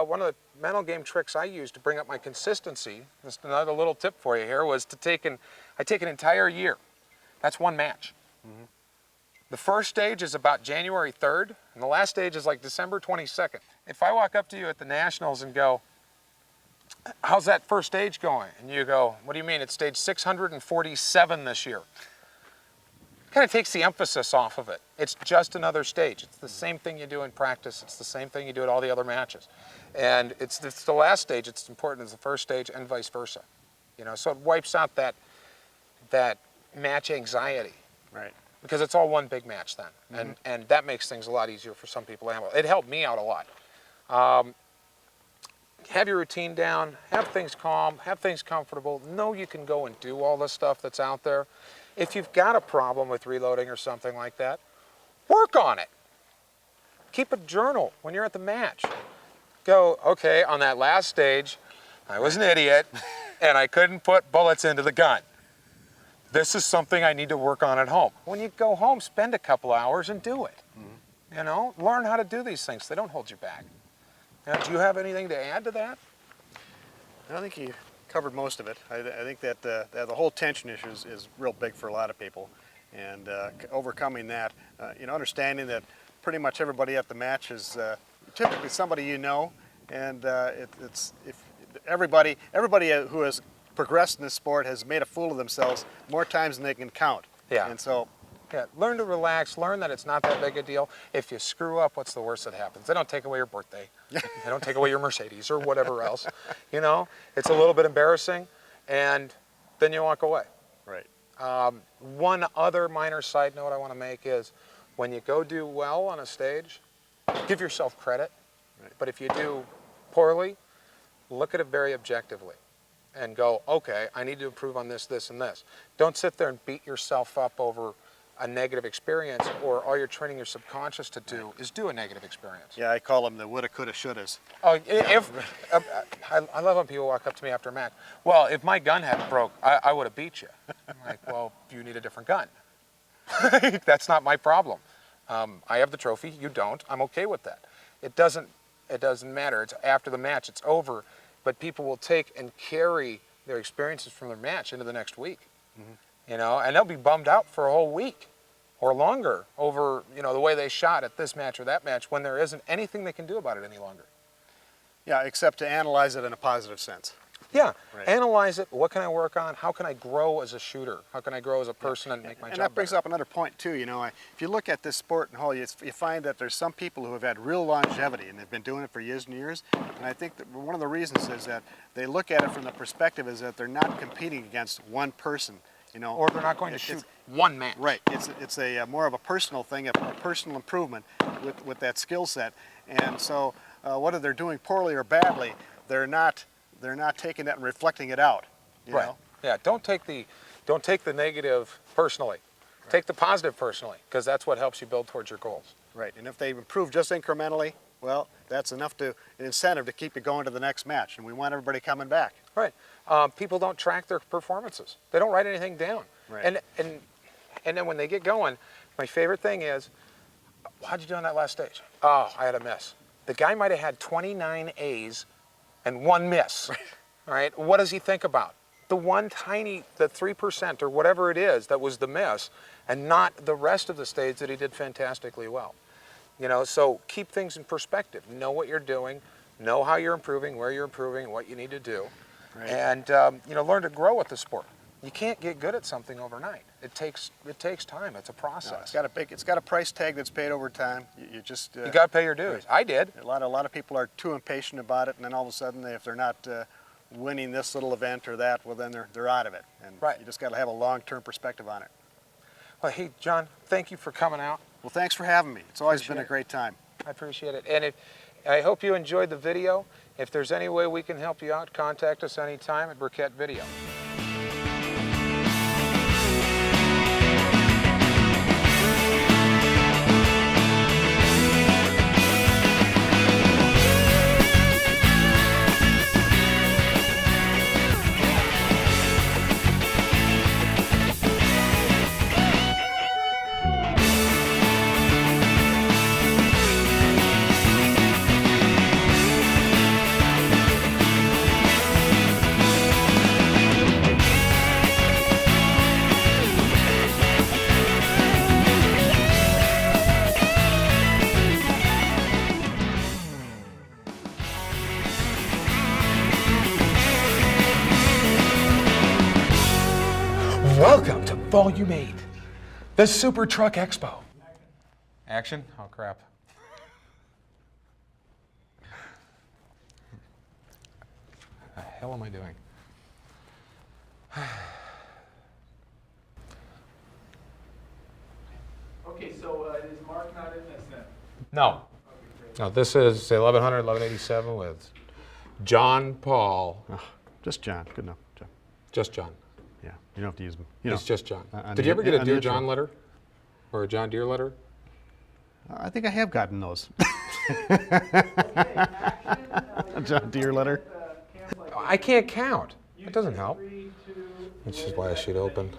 one of the mental game tricks I used to bring up my consistency, just another little tip for you here, was I take an entire year. That's one match. Mm-hmm. The first stage is about January 3rd, and the last stage is like December 22nd. If I walk up to you at the Nationals and go, how's that first stage going? And you go, what do you mean? It's stage 647 this year. Kind of takes the emphasis off of it. It's just another stage. It's the same thing you do in practice. It's the same thing you do at all the other matches. And it's the last stage. It's important as the first stage and vice versa. You know, so it wipes out that match anxiety. Right. Because it's all one big match then. Mm-hmm. And that makes things a lot easier for some people to handle. It helped me out a lot. Have your routine down, have things calm, have things comfortable. Know you can go and do all the stuff that's out there. If you've got a problem with reloading or something like that, work on it. Keep a journal when you're at the match. Go, okay, on that last stage, I was an idiot and I couldn't put bullets into the gun. This is something I need to work on at home. When you go home, spend a couple hours and do it. Mm-hmm. You know, learn how to do these things. They don't hold you back. Now, do you have anything to add to that? I don't think you covered most of it. I think that the whole tension issue is real big for a lot of people, and overcoming that, you know, understanding that pretty much everybody at the match is typically somebody you know, and it's if everybody who has progressed in this sport has made a fool of themselves more times than they can count. Yeah. And so. Yeah, learn to relax, learn that it's not that big a deal. If you screw up, what's the worst that happens? They don't take away your birthday. They don't take away your Mercedes or whatever else. You know, it's a little bit embarrassing, and then you walk away. Right. One other minor side note I want to make is when you go do well on a stage, give yourself credit. Right. But if you do poorly, look at it very objectively and go, okay, I need to improve on this, this, and this. Don't sit there and beat yourself up over a negative experience, or all you're training your subconscious to do is do a negative experience. Yeah, I call them the woulda, coulda, shouldas. Oh, I love when people walk up to me after a match. Well, if my gun hadn't broke, I would have beat you. I'm like, well, you need a different gun. That's not my problem. I have the trophy. You don't. I'm okay with that. It doesn't matter. It's after the match. It's over. But people will take and carry their experiences from their match into the next week. Mm-hmm. You know, and they'll be bummed out for a whole week or longer over, you know, the way they shot at this match or that match when there isn't anything they can do about it any longer. Yeah, except to analyze it in a positive sense. Yeah, right. Analyze it. What can I work on? How can I grow as a shooter? How can I grow as a person and make my job And that brings better? up another point too. You know, if you look at this sport in whole, you find that there's some people who have had real longevity and they've been doing it for years and years. And I think that one of the reasons is that they look at it from the perspective is that they're not competing against one person. You know, or they're not going to shoot one match. Right. It's a more of a personal thing, a personal improvement with that skill set. And so whether they're doing poorly or badly, they're not taking that and reflecting it out. You Right. know? Yeah. Don't take the negative personally. Right. Take the positive personally, because that's what helps you build towards your goals. Right. And if they improve just incrementally, well, that's enough an incentive to keep you going to the next match. And we want everybody coming back. Right. People don't track their performances. They don't write anything down. Right. And then when they get going, my favorite thing is, how'd you do on that last stage? Oh, I had a miss. The guy might have had 29 A's and one miss. All right, what does he think about? The one tiny, the 3% or whatever it is that was the miss, and not the rest of the stage that he did fantastically well. You know, so keep things in perspective. Know what you're doing, know how you're improving, where you're improving, what you need to do, Right. and you know, learn to grow with the sport. You can't get good at something overnight. It takes time. It's a process. No, it's got a price tag that's paid over time. You just You got to pay your dues. I did. a lot of people are too impatient about it, and then all of a sudden, if they're not winning this little event or that, well, then they're out of it. And Right. you just got to have a long-term perspective on it. Well, hey, John, thank you for coming out. Well, thanks for having me. It's always been a Appreciate it. great time. I appreciate it. And I hope you enjoyed the video. If there's any way we can help you out, contact us anytime at Burkett Video. Welcome to Volume 8, the Super Truck Expo. Action? Oh, crap. What the hell am I doing? Okay, so is Mark not in this then? No. Okay, great. No, this is 1100, 1187 with John Paul. Oh, just John. Good enough. John. Just John. Yeah, you don't have to use them. It's just John. on Did the- you ever get a on the Dear intro. John letter? Or a John Deere letter? I think I have gotten those. Okay, action. John Deere letter. I can't count. It doesn't help. 3, 2, Which is why I should open.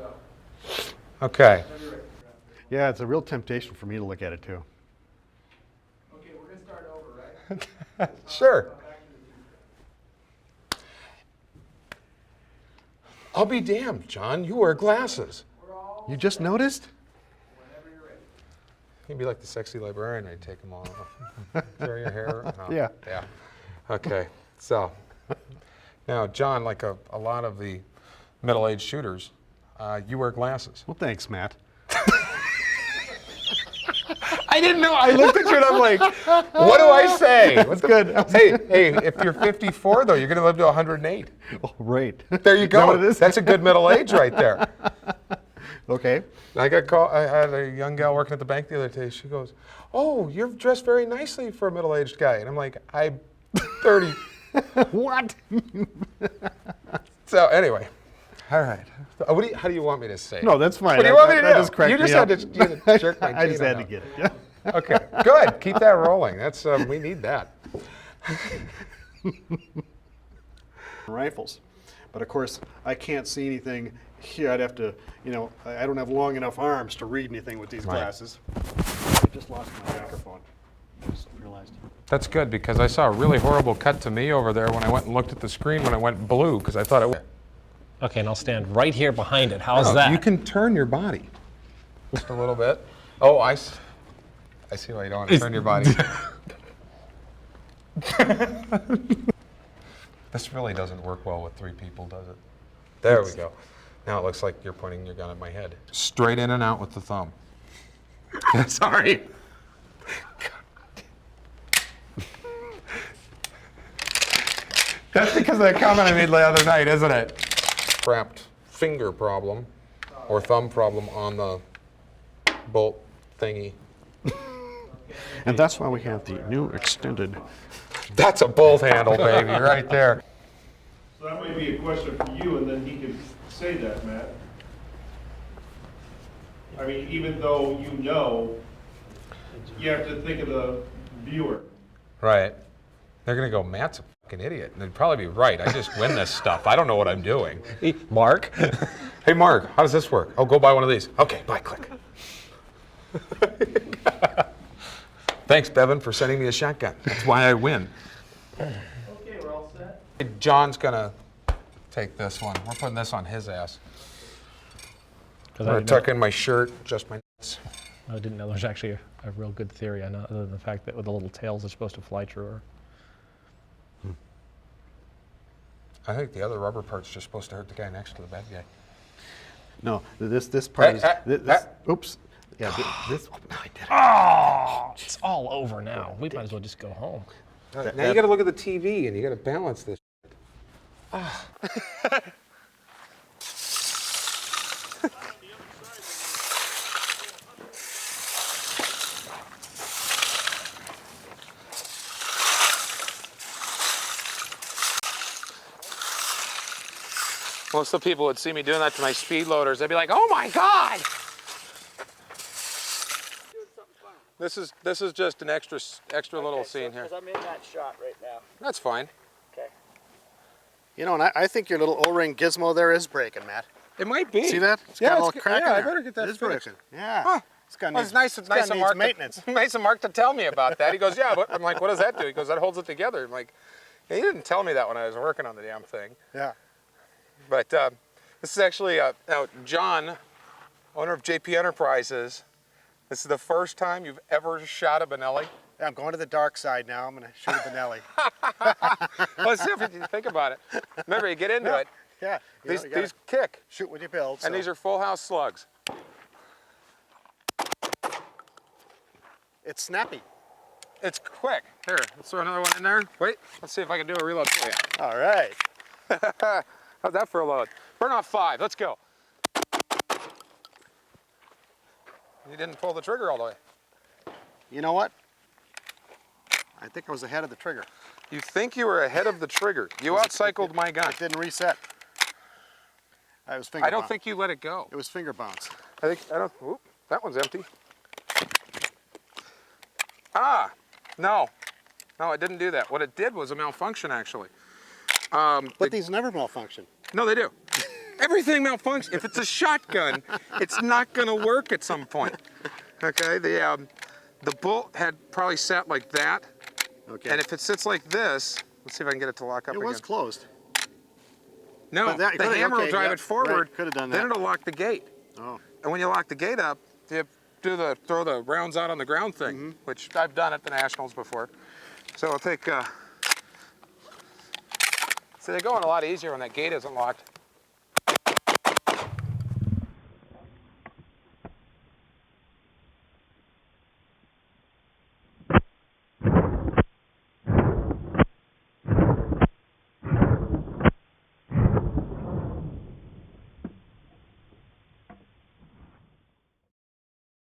Okay. Yeah, it's a real temptation for me to look at it too. Okay, we're going to start over, right? Sure. Back to the I'll be damned, John. You wear glasses. We're all You just noticed? whenever you're ready. You'd be like the sexy librarian. I'd take them all off. Tear your hair. No. Yeah. Yeah. Okay. So now, John, like a lot of the middle-aged shooters, you wear glasses. Well, thanks, Matt. I didn't know. I looked at you and I'm like, what do I say? What's good. Hey, if you're 54 though, you're going to live to 108. Oh, right. There you Is that go. what it is? That's a good middle age right there. Okay. I got called. I had a young gal working at the bank the other day. She goes, "Oh, you're dressed very nicely for a middle-aged guy." And I'm like, "I'm 30." What? So anyway, all right. How do you want me to say? No, that's fine. What do you want me to That do? just cracked You just me had up. to jerk my I just chin had to out. get it. Yeah. Okay, good. Keep that rolling. That's we need that. Rifles. But of course, I can't see anything here. I'd have to, I don't have long enough arms to read anything with these Right. glasses. I just lost my microphone. I just realized. That's good because I saw a really horrible cut to me over there when I went and looked at the screen when it went blue because I thought it was. Okay, and I'll stand right here behind it. How's that? You can turn your body just a little bit. Oh, I see why you don't want to turn your body. This really doesn't work well with 3 people, does it? There we go. Now it looks like you're pointing your gun at my head. Straight in and out with the thumb. Sorry. That's because of that comment I made the other night, isn't it? Trapped finger problem or thumb problem on the bolt thingy. And that's why we have the new extended. That's a bolt handle, baby, right there. So that might be a question for you, and then he could say that, Matt. I mean, even though you have to think of the viewer. Right. They're going to go, Matt's a fucking idiot. And they'd probably be right. I just win this stuff. I don't know what I'm doing. Mark? Hey, Mark, how does this work? Oh, go buy one of these. Okay, buy, click. Thanks, Bevan, for sending me a shotgun. That's why I win. Okay, we're all set. John's going to take this one. We're putting this on his ass. Because I'm gonna tuck in my shirt, just my nuts. I didn't know there's actually a real good theory on other than the fact that with the little tails are supposed to fly truer. I think the other rubber part's just supposed to hurt the guy next to the bad guy. No, this part is. Oops. Yeah, this. I did it. Oh, it's all over now. We might as well just go home. Now you got to look at the TV and you got to balance this. Most of the people would see me doing that to my speed loaders. They'd be like, "Oh my God!" This is just an extra little scene here. Because I'm in that shot right now. That's fine. Okay. You know, and I think your little O-ring gizmo there is breaking, Matt. It might be. See that? It's Yeah, got a it's little good. crack Yeah, in I there. better get that It is fixed. breaking. Yeah. Huh. It's got Well, it's nice of Mark. maintenance. Nice of Mark to tell me about that. He goes, "Yeah," but I'm like, "What does that do?" He goes, "That holds it together." I'm like, "He didn't tell me that when I was working on the damn thing." Yeah. But this is actually now John, owner of JP Enterprises. This is the first time you've ever shot a Benelli. Yeah, I'm going to the dark side now. I'm going to shoot a Benelli. Let's see if you think about it. Remember, you get into it. Yeah. You These kick, shoot what you build. and these are full house slugs. It's snappy. It's quick. Here, let's throw another one in there. Wait, let's see if I can do a reload for you. All right. How's that for a load? Burn off 5. Let's go. You didn't pull the trigger all the way. You know what? I think I was ahead of the trigger. You think you were ahead of the trigger. You outcycled my gun. It didn't reset. I was finger I don't bounce. think you let it go. It was finger bounce. Oop, that one's empty. Ah, no, it didn't do that. What it did was a malfunction, actually. But these never malfunction. No, they do. Everything malfunctions. If it's a shotgun, it's not going to work at some point. Okay, the bolt had probably sat like that, Okay. and if it sits like this, let's see if I can get it to lock up It again. was closed. No, But that- the could've- hammer will okay, drive yep, it forward. right, could've done Then that. it'll lock the gate. Oh. And when you lock the gate up, you throw the rounds out on the ground thing, which I've done at the Nationals before. So I'll take. See, they're going a lot easier when that gate isn't locked.